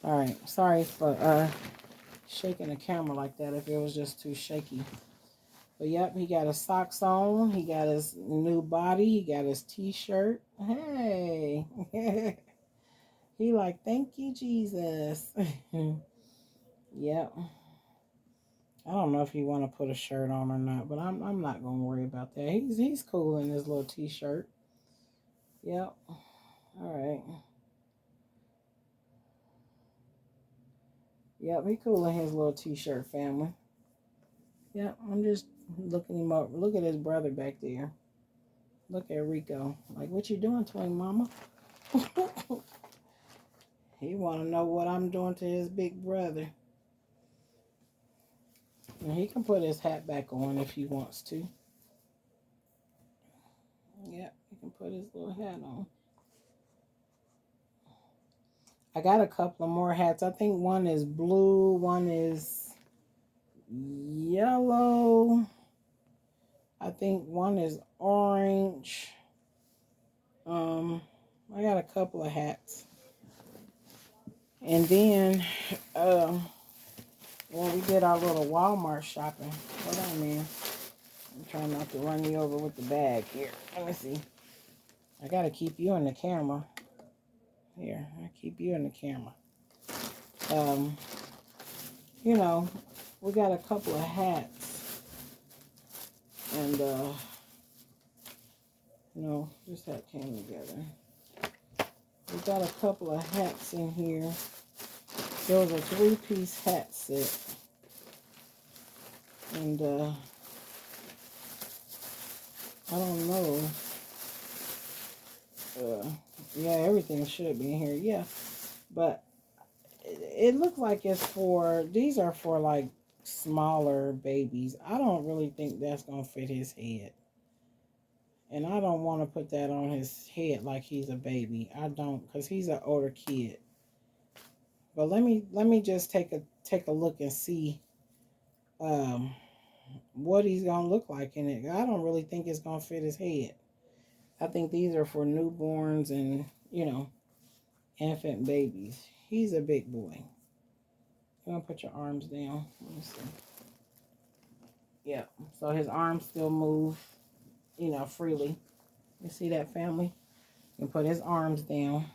All right, sorry for shaking the camera like that if it was just too shaky. But yep, he got his socks on. He got his new body. He got his t-shirt. Hey. He like, thank you, Jesus. Yep. I don't know if he want to put a shirt on or not, but I'm not gonna worry about that. He's cool in his little t-shirt. Yep. All right. Yep, he cool in his little t-shirt, family. Yep, I'm just looking him up. Look at his brother back there. Look at Rico. Like, what you doing to him, mama? He want to know what I'm doing to his big brother. And he can put his hat back on if he wants to. Yep, he can put his little hat on. I got a couple of more hats. I think one is blue, one is yellow. I think one is orange. I got a couple of hats. And then, when we did our little Walmart shopping, hold on, man. I'm trying not to run you over with the bag here. Let me see. I gotta keep you in the camera. Here, I keep you in the camera. You know, we got a couple of hats. And, you know, this hat came together. We got a couple of hats in here. There was a 3-piece hat set. And, I don't know. Yeah, everything should be in here. Yeah. But it looked like these are for like smaller babies. I don't really think that's going to fit his head. And I don't want to put that on his head like he's a baby. I don't, because he's an older kid. But let me just take a look and see what he's going to look like in it. I don't really think it's going to fit his head. I think these are for newborns and, infant babies. He's a big boy. You're going to put your arms down. Let me see. Yeah. So his arms still move, freely. You see that, family? You can put his arms down.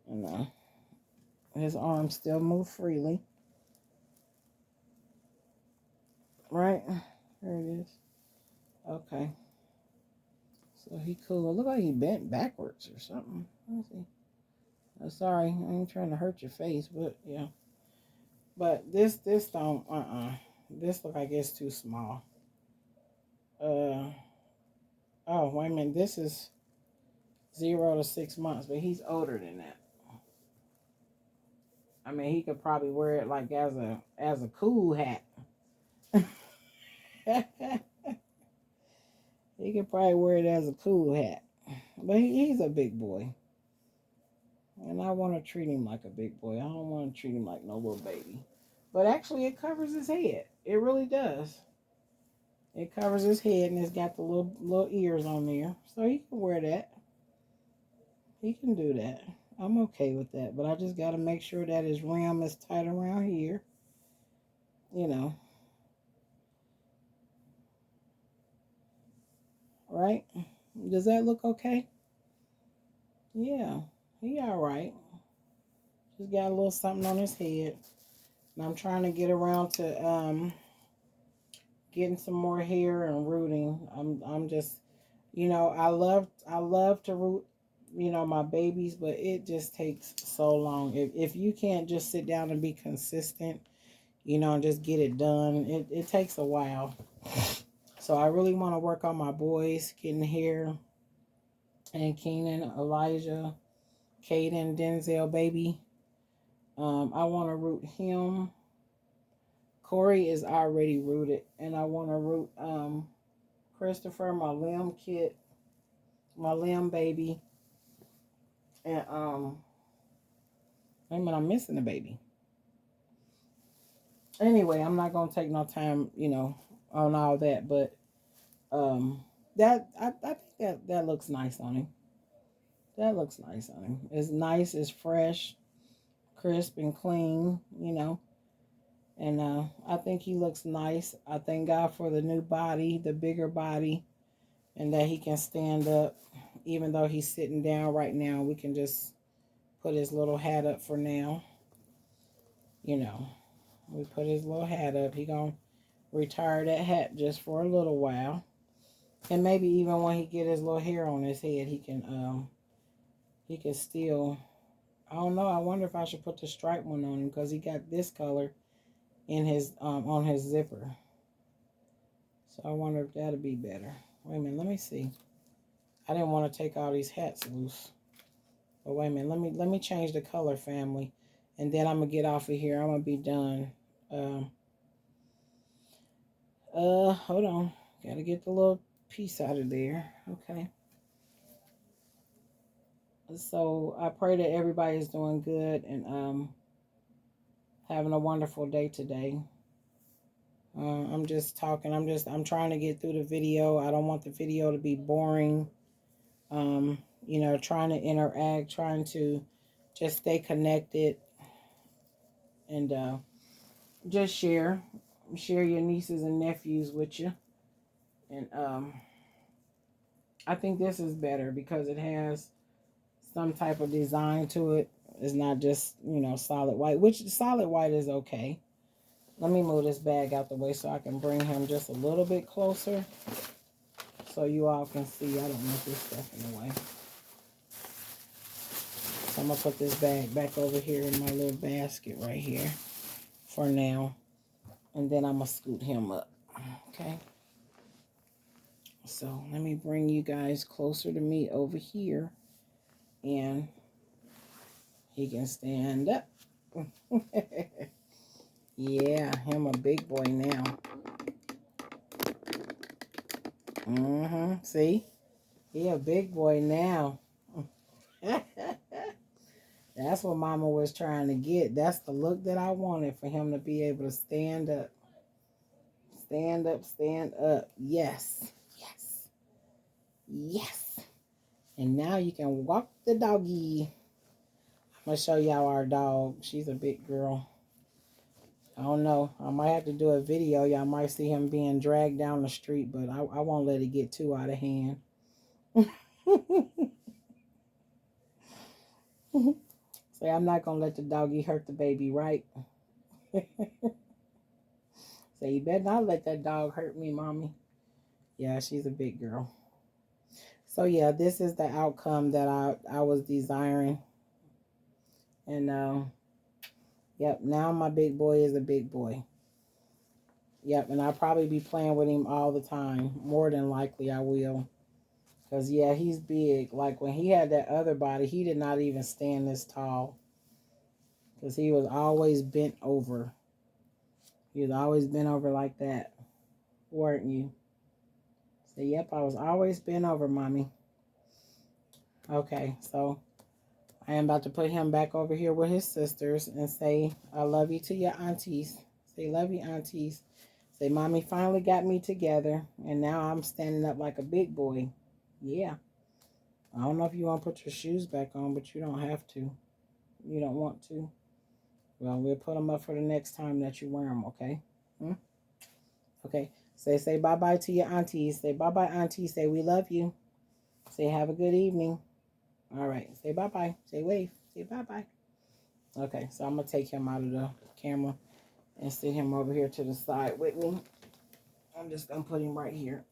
And his arms still move freely. Right? There it is. Okay. So he cool. It look like he bent backwards or something. Let me see. Oh, sorry, I ain't trying to hurt your face, but yeah. But this don't This look like it's too small. Oh, wait a minute. This is 0 to 6 months, but he's older than that. I mean, he could probably wear it like as a cool hat. He could probably wear it as a cool hat. But he's a big boy. And I want to treat him like a big boy. I don't want to treat him like no little baby. But actually, it covers his head. It really does. It covers his head, and it's got the little ears on there. So he can wear that. He can do that. I'm okay with that. But I just got to make sure that his rim is tight around here. Right? Does that look okay? Yeah. He all right. Just got a little something on his head. And I'm trying to get around to getting some more hair and rooting. I'm just, I love to root, my babies, but it just takes so long. If you can't just sit down and be consistent, and just get it done, it takes a while. So I really want to work on my boys, getting hair, and Kenan, Elijah, Caden, Denzel, baby. I want to root him. Corey is already rooted, and I want to root Christopher, my limb kid, my limb baby, and I mean I'm missing a baby. Anyway, I'm not gonna take no time, on all that, but that I think that looks nice on him. That looks nice on him. It's nice, it's fresh, crisp, and clean, and I think he looks nice. I thank God for the new body, the bigger body, and that he can stand up. Even though he's sitting down right now, we can just put his little hat up for now. We put his little hat up. He gonna retire that hat just for a little while, and maybe even when he get his little hair on his head, he can still. I don't know. I wonder if I should put the stripe one on him because he got this color in his on his zipper. So I wonder if that'll be better. Wait a minute. Let me see. I didn't want to take all these hats loose. But wait a minute. Let me change the color, family, and then I'm gonna get off of here. I'm gonna be done. Hold on. Gotta get the little piece out of there. Okay. So I pray that everybody is doing good and having a wonderful day today. I'm just talking. I'm trying to get through the video. I don't want the video to be boring. Trying to interact, trying to just stay connected and just share your nieces and nephews with you. And I think this is better because it has some type of design to it. It's not just, solid white, which solid white is okay. Let me move this bag out the way so I can bring him just a little bit closer so you all can see. I don't want this stuff in the way. So I'm going to put this bag back over here in my little basket right here for now. And then I'm going to scoot him up. Okay. So let me bring you guys closer to me over here. And he can stand up. Yeah, him a big boy now. See? He a big boy now. That's what Mama was trying to get. That's the look that I wanted, for him to be able to stand up. Stand up, stand up. Yes, yes, yes. And now you can walk the doggy. I'm going to show y'all our dog. She's a big girl. I don't know. I might have to do a video. Y'all might see him being dragged down the street, but I won't let it get too out of hand. Say, I'm not going to let the doggy hurt the baby, right? Say, you better not let that dog hurt me, mommy. Yeah, she's a big girl. So, yeah, this is the outcome that I was desiring. And, yep, now my big boy is a big boy. Yep, and I'll probably be playing with him all the time. More than likely I will. Because, yeah, he's big. Like, when he had that other body, he did not even stand this tall. Because he was always bent over. He was always bent over like that. Weren't you? So, yep, I was always bent over, mommy. Okay, so I am about to put him back over here with his sisters and say, I love you to your aunties. Say, love you, aunties. Say, mommy finally got me together, and now I'm standing up like a big boy. Yeah. I don't know if you want to put your shoes back on, but you don't have to. You don't want to. Well, we'll put them up for the next time that you wear them, okay? Okay. Say bye-bye to your aunties. Say bye-bye, aunties. Say we love you. Say have a good evening. All right. Say bye-bye. Say wave. Say bye-bye. Okay. So I'm going to take him out of the camera and sit him over here to the side with me. I'm just going to put him right here.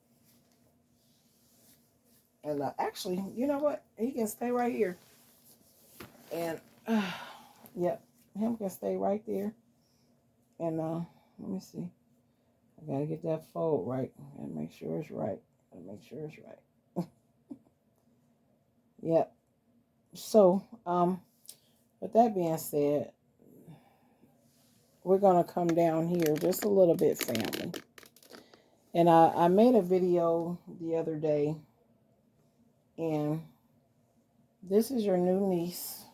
And actually, you know what? He can stay right here. And, yep, him can stay right there. And let me see. I got to get that fold right. And make sure it's right. Make sure it's right. Yep. So, with that being said, we're going to come down here just a little bit, family. And I made a video the other day. And this is your new niece.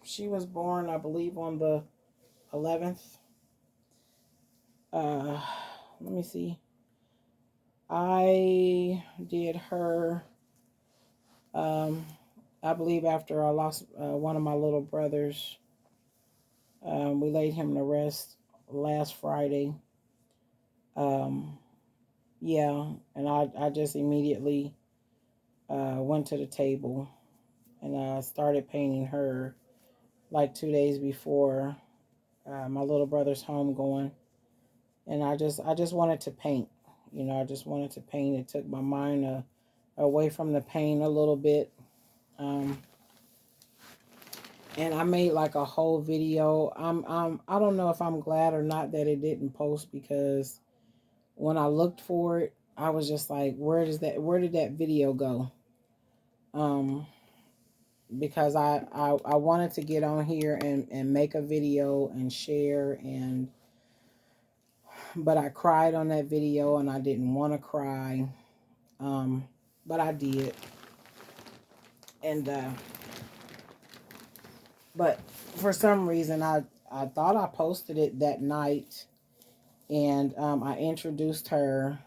She was born, I believe, on the 11th. Let me see. I did her, I believe after I lost one of my little brothers. We laid him to rest last Friday. Yeah, and I just immediately went to the table and started painting her like 2 days before my little brother's homegoing. And I just wanted to paint. You know, I just wanted to paint. It took my mind away from the pain a little bit. And I made like a whole video. I don't know if I'm glad or not that it didn't post, because when I looked for it, I was just like, where did that video go? Because I wanted to get on here and make a video and share, but I cried on that video and I didn't want to cry. But I did. And but for some reason I thought I posted it that night, and I introduced her.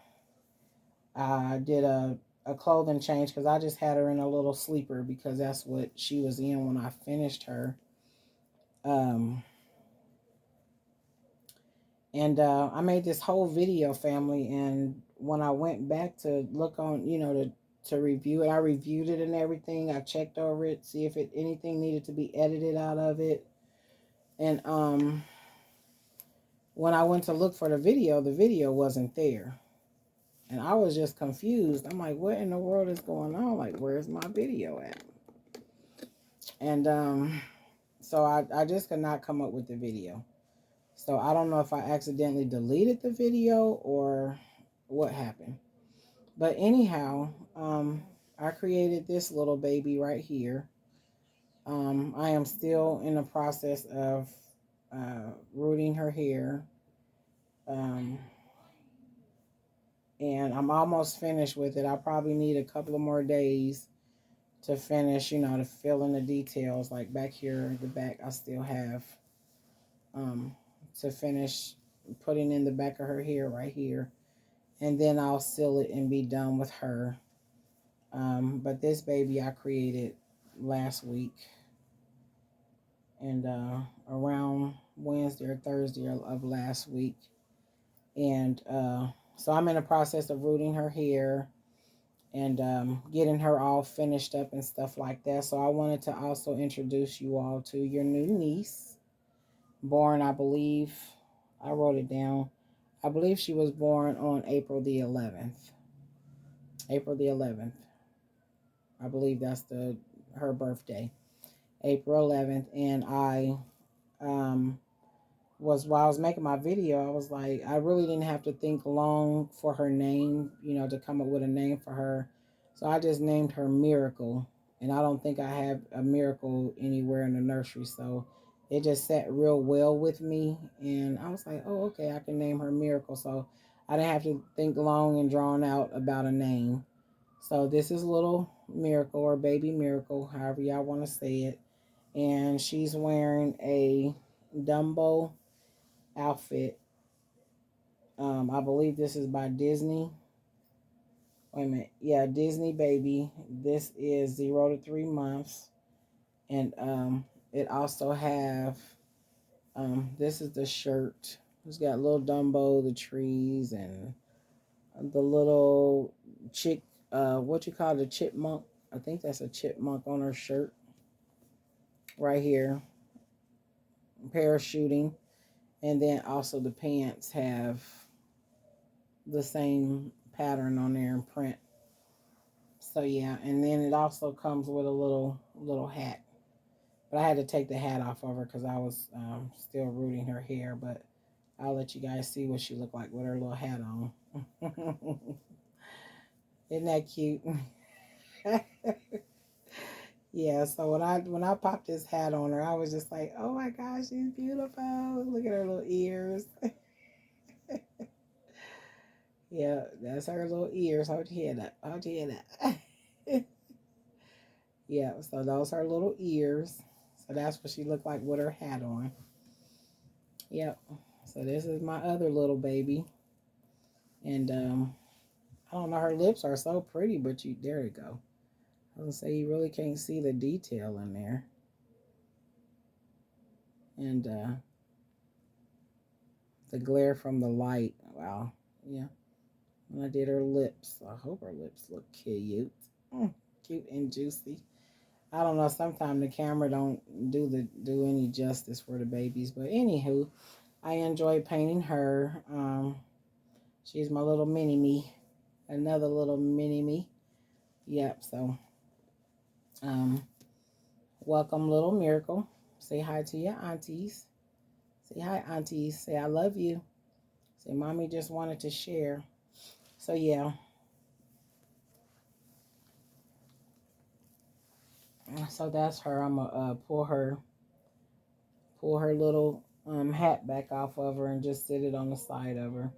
I did a clothing change because I just had her in a little sleeper because that's what she was in when I finished her. And I made this whole video, family, and when I went back to look on, to review it, I reviewed it and everything. I checked over it, see if anything needed to be edited out of it. And when I went to look for the video wasn't there. And I was just confused. I'm like, what in the world is going on? Like, where's my video at? And so I just could not come up with the video. So I don't know if I accidentally deleted the video or what happened. But anyhow, I created this little baby right here. I am still in the process of rooting her hair. And I'm almost finished with it. I probably need a couple of more days to finish, to fill in the details. Like back here, the back, I still have to finish putting in the back of her hair right here. And then I'll seal it and be done with her. But this baby I created last week. And around Wednesday or Thursday of last week. And so I'm in the process of rooting her hair and getting her all finished up and stuff like that. So I wanted to also introduce you all to your new niece, born, I believe, I wrote it down. I believe she was born on April the 11th. April the 11th. I believe that's her birthday. April 11th. And um, while I was making my video, I was like, I really didn't have to think long for her name, to come up with a name for her. So I just named her Miracle. And I don't think I have a miracle anywhere in the nursery. So it just sat real well with me. And I was like, oh, okay, I can name her Miracle. So I didn't have to think long and drawn out about a name. So this is little Miracle or baby Miracle, however y'all want to say it. And she's wearing a Dumbo outfit. I believe this is by Disney. Wait a minute. Yeah, Disney Baby. This is 0 to 3 months. And it also have, this is the shirt. It's got little Dumbo, the trees, and the little what you call the chipmunk. I think that's a chipmunk on her shirt right here. Parachuting. And then also the pants have the same pattern on there in print. So yeah, and then it also comes with a little hat. But I had to take the hat off of her because I was still rooting her hair. But I'll let you guys see what she looked like with her little hat on. Isn't that cute? Yeah. So when I popped this hat on her, I was just like, oh my gosh, she's beautiful. Look at her little ears. Yeah, that's her little ears. Hold your head up. Hold your head up. Yeah, so those are her little ears. So that's what she looked like with her hat on. Yep. So this is my other little baby. And I don't know, her lips are so pretty, but there you go. I was gonna say you really can't see the detail in there. And the glare from the light. Wow. Yeah. When I did her lips. I hope her lips look cute. Cute and juicy. I don't know. Sometimes the camera don't do any justice for the babies, but anywho, I enjoy painting her. She's my little mini me, another little mini me. Yep. So, welcome, little Miracle. Say hi to your aunties. Say hi, aunties. Say I love you. Say mommy just wanted to share. So yeah. So that's her. I'm gonna pull her little hat back off of her and just sit it on the side of her.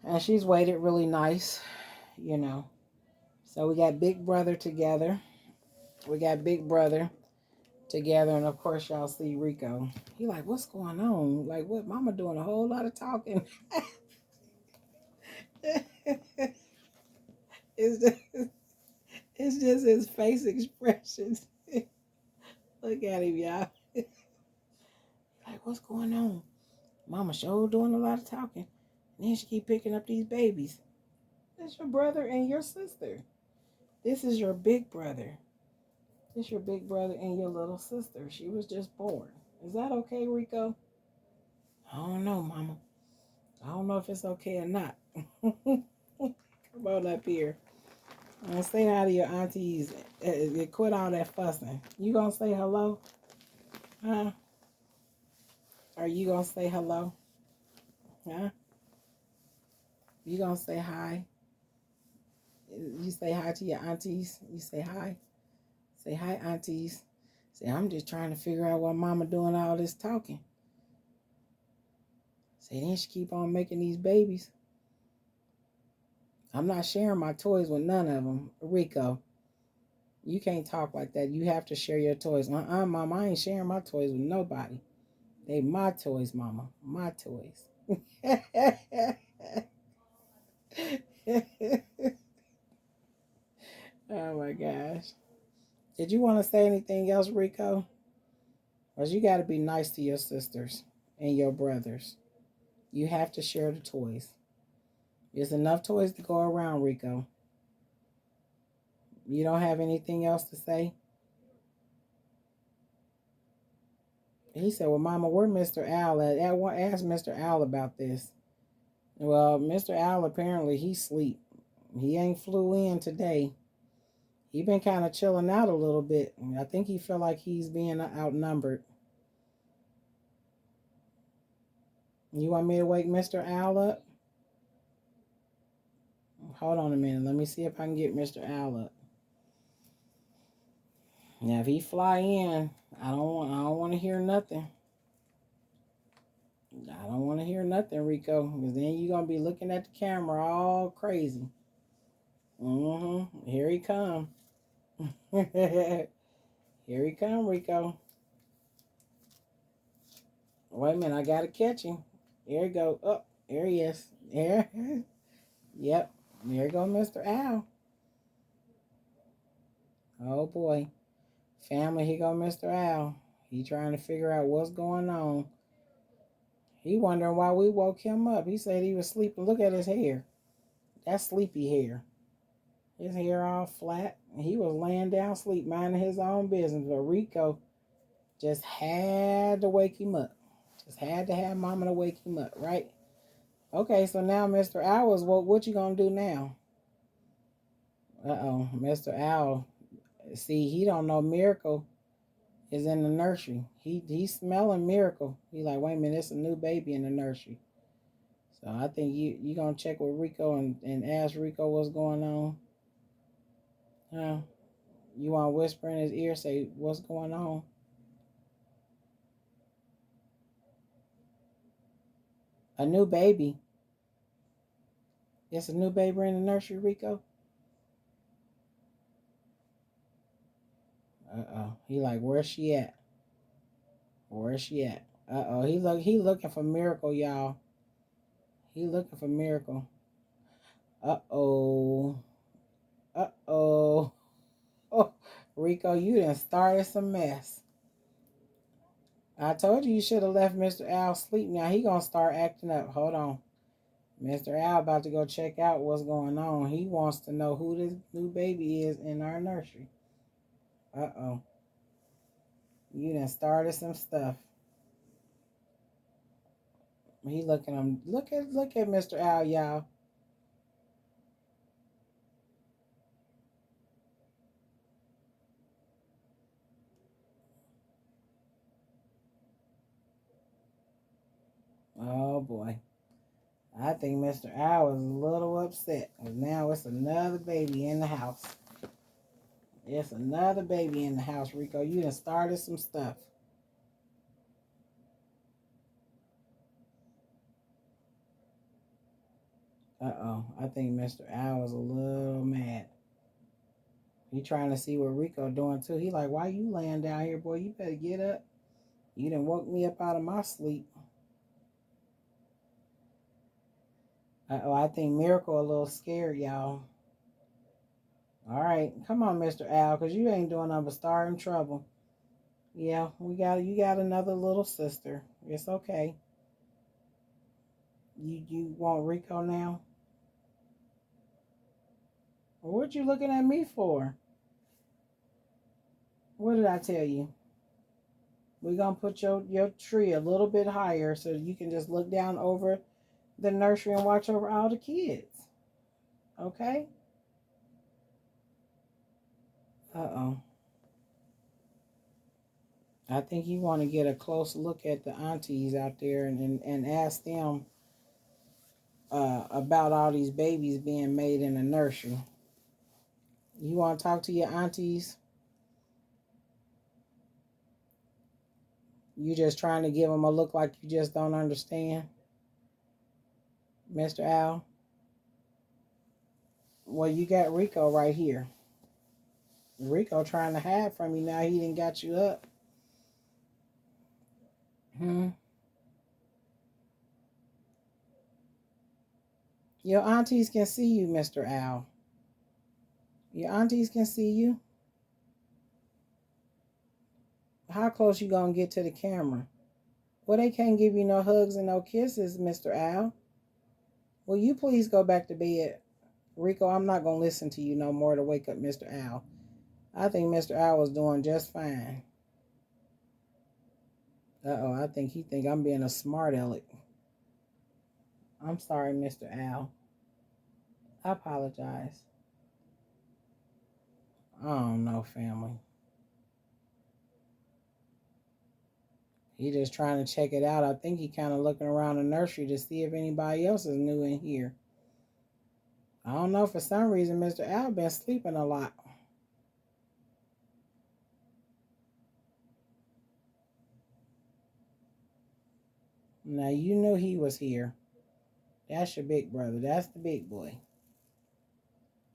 And she's weighted really nice, you know. So we got Big Brother together. We got Big Brother together, and of course y'all see Rico. He like, what's going on? Like, what? Mama doing a whole lot of talking. it's just, it's just his face expressions. Look at him, y'all. Like, what's going on? Mama sure doing a lot of talking. And then she keep picking up these babies. That's your brother and your sister. This is your big brother. This your big brother and your little sister. She was just born. Is that okay, Rico? I don't know, Mama. I don't know if it's okay or not. Come on up here. Say hi to your aunties. Quit all that fussing. You gonna say hello? Huh? Are you gonna say hello? Huh? You gonna say hi? You say hi to your aunties. You say hi. Say hi, aunties. Say, I'm just trying to figure out why Mama doing all this talking. Say, then she keep on making these babies. I'm not sharing my toys with none of them. Rico, you can't talk like that. You have to share your toys. Mom, I ain't sharing my toys with nobody. They my toys, mama. My toys. Oh my gosh. Did you want to say anything else, Rico? Because you got to be nice to your sisters and your brothers. You have to share the toys. There's enough toys to go around, Rico. You don't have anything else to say? He said, well, Mama, where Mr. Al at? Ask Mr. Al about this. Well, Mr. Al, apparently, he's asleep. He ain't flew in today. He been kind of chilling out a little bit. I think he feel like he's being outnumbered. You want me to wake Mr. Al up? Hold on a minute. Let me see if I can get Mr. Al up. Now, if he fly in, I don't want to hear nothing. I don't want to hear nothing, Rico, because then you're gonna be looking at the camera all crazy. Here he come. Here he come, Rico. Wait a minute, I gotta catch him. Here he go. Oh, here he is. Here. Yep. There go Mr. Al. Oh boy. Family, here go Mr. Al. He trying to figure out what's going on. He wondering why we woke him up. He said he was sleeping. Look at his hair. That's sleepy hair. His hair all flat. He was laying down asleep, minding his own business. But Rico just had to wake him up. Just had to have Mama to wake him up, right? Okay, so now Mr. Al was woke. What you gonna do now? Uh-oh, Mr. Al. See, he don't know Miracle is in the nursery. He's smelling Miracle. He like, wait a minute, it's a new baby in the nursery. So I think you gonna check with Rico and ask Rico what's going on. Huh? You want to whisper in his ear, say what's going on? A new baby. It's a new baby in the nursery, Rico. Uh-oh. He like, where's she at? Where's she at? Uh-oh. He looking for Miracle, y'all. He looking for Miracle. Uh-oh. Uh-oh. Oh, Rico, you done started some mess. I told you should have left Mr. Al sleep. Now he gonna start acting up. Hold on. Mr. Al about to go check out what's going on. He wants to know who this new baby is in our nursery. Uh-oh. You done started some stuff. He looking him. Look at Mr. Al, y'all. Oh boy. I think Mr. Al is a little upset. Because now it's another baby in the house. It's another baby in the house, Rico. You done started some stuff. Uh-oh. I think Mr. Al is a little mad. He trying to see what Rico doing too. He like, why you laying down here, boy? You better get up. You done woke me up out of my sleep. Uh-oh, I think Miracle a little scared, y'all. All right, come on, Mr. Al, because you ain't doing nothing but starting trouble. Yeah, you got another little sister. It's okay. You want Rico now? What you looking at me for? What did I tell you? We're gonna put your tree a little bit higher so you can just look down over the nursery and watch over all the kids. Okay? Uh-oh. I think you want to get a close look at the aunties out there and ask them about all these babies being made in the nursery. You want to talk to your aunties? You just trying to give them a look like you just don't understand, Mr. Al? Well, you got Rico right here. Rico trying to hide from you now. He didn't got you up. Hmm. Your aunties can see you, Mr. Owl. Your aunties can see you. How close you gonna get to the camera? Well, they can't give you no hugs and no kisses, Mr. Owl. Will you please go back to bed? Rico, I'm not gonna listen to you no more to wake up Mr. Owl. I think Mr. Owl was doing just fine. Uh-oh, I think he think I'm being a smart aleck. I'm sorry, Mr. Owl. I apologize. I don't know, family. He just trying to check it out. I think he kind of looking around the nursery to see if anybody else is new in here. I don't know. For some reason, Mr. Owl been sleeping a lot. Now, you knew he was here. That's your big brother. That's the big boy.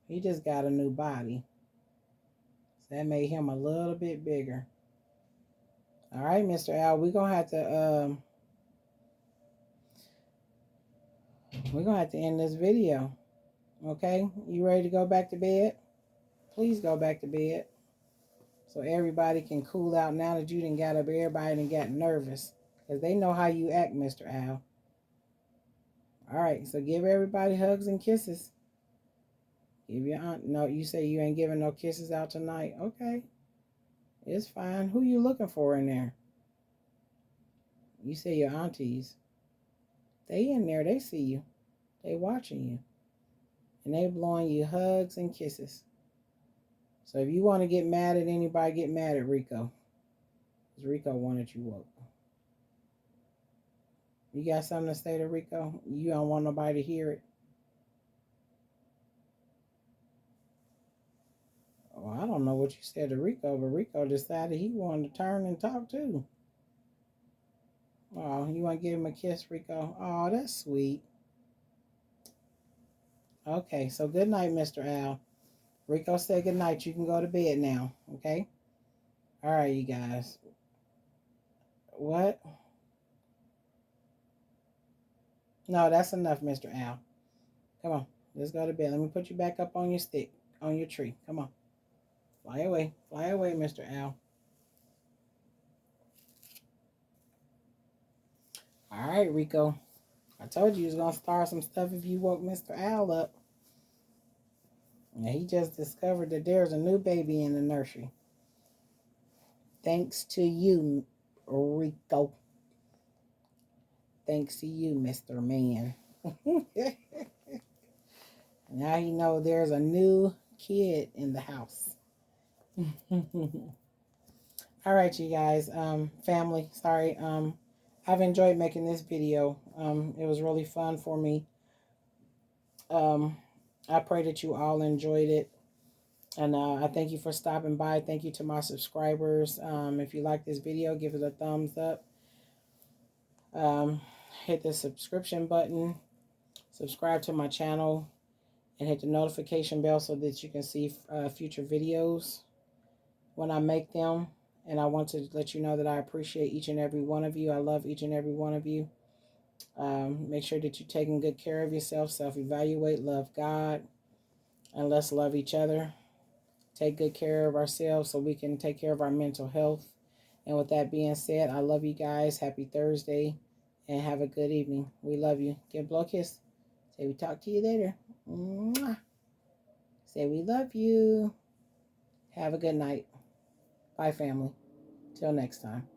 He just got a new body. So that made him a little bit bigger. All right, Mr. Owl, we're gonna have to end this video. Okay? You ready to go back to bed? Please go back to bed. So everybody can cool out now that you done got up. Everybody done got nervous. Because they know how you act, Mr. Owl. All right, so give everybody hugs and kisses. Give your aunt. No, you say you ain't giving no kisses out tonight. Okay, it's fine. Who you looking for in there? You say your aunties. They in there. They see you. They watching you. And they blowing you hugs and kisses. So if you want to get mad at anybody, get mad at Rico. Because Rico wanted you woke. You got something to say to Rico? You don't want nobody to hear it? Well, I don't know what you said to Rico, but Rico decided he wanted to turn and talk too. Oh, you want to give him a kiss, Rico? Oh, that's sweet. Okay, so good night, Mr. Al. Rico said good night. You can go to bed now, okay? All right, you guys. What? No, that's enough, Mr. Al. Come on, let's go to bed. Let me put you back up on your stick, on your tree. Come on. Fly away, Mr. Al. All right, Rico. I told you he was going to start some stuff if you woke Mr. Al up. And he just discovered that there's a new baby in the nursery. Thanks to you, Rico. Thanks to you, Mr. Man. Now you know there's a new kid in the house. All right, you guys. Family, sorry. I've enjoyed making this video. It was really fun for me. Um, I pray that you all enjoyed it. And I thank you for stopping by. Thank you to my subscribers. If you like this video, give it a thumbs up. Hit the subscription button. Subscribe to my channel. And hit the notification bell so that you can see future videos when I make them. And I want to let you know that I appreciate each and every one of you. I love each and every one of you. Make sure that you're taking good care of yourself. Self-evaluate. Love God. And let's love each other. Take good care of ourselves so we can take care of our mental health. And with that being said, I love you guys. Happy Thursday. And have a good evening. We love you. Give a blow kiss. Say we talk to you later. Mwah. Say we love you. Have a good night. Bye, family. Till next time.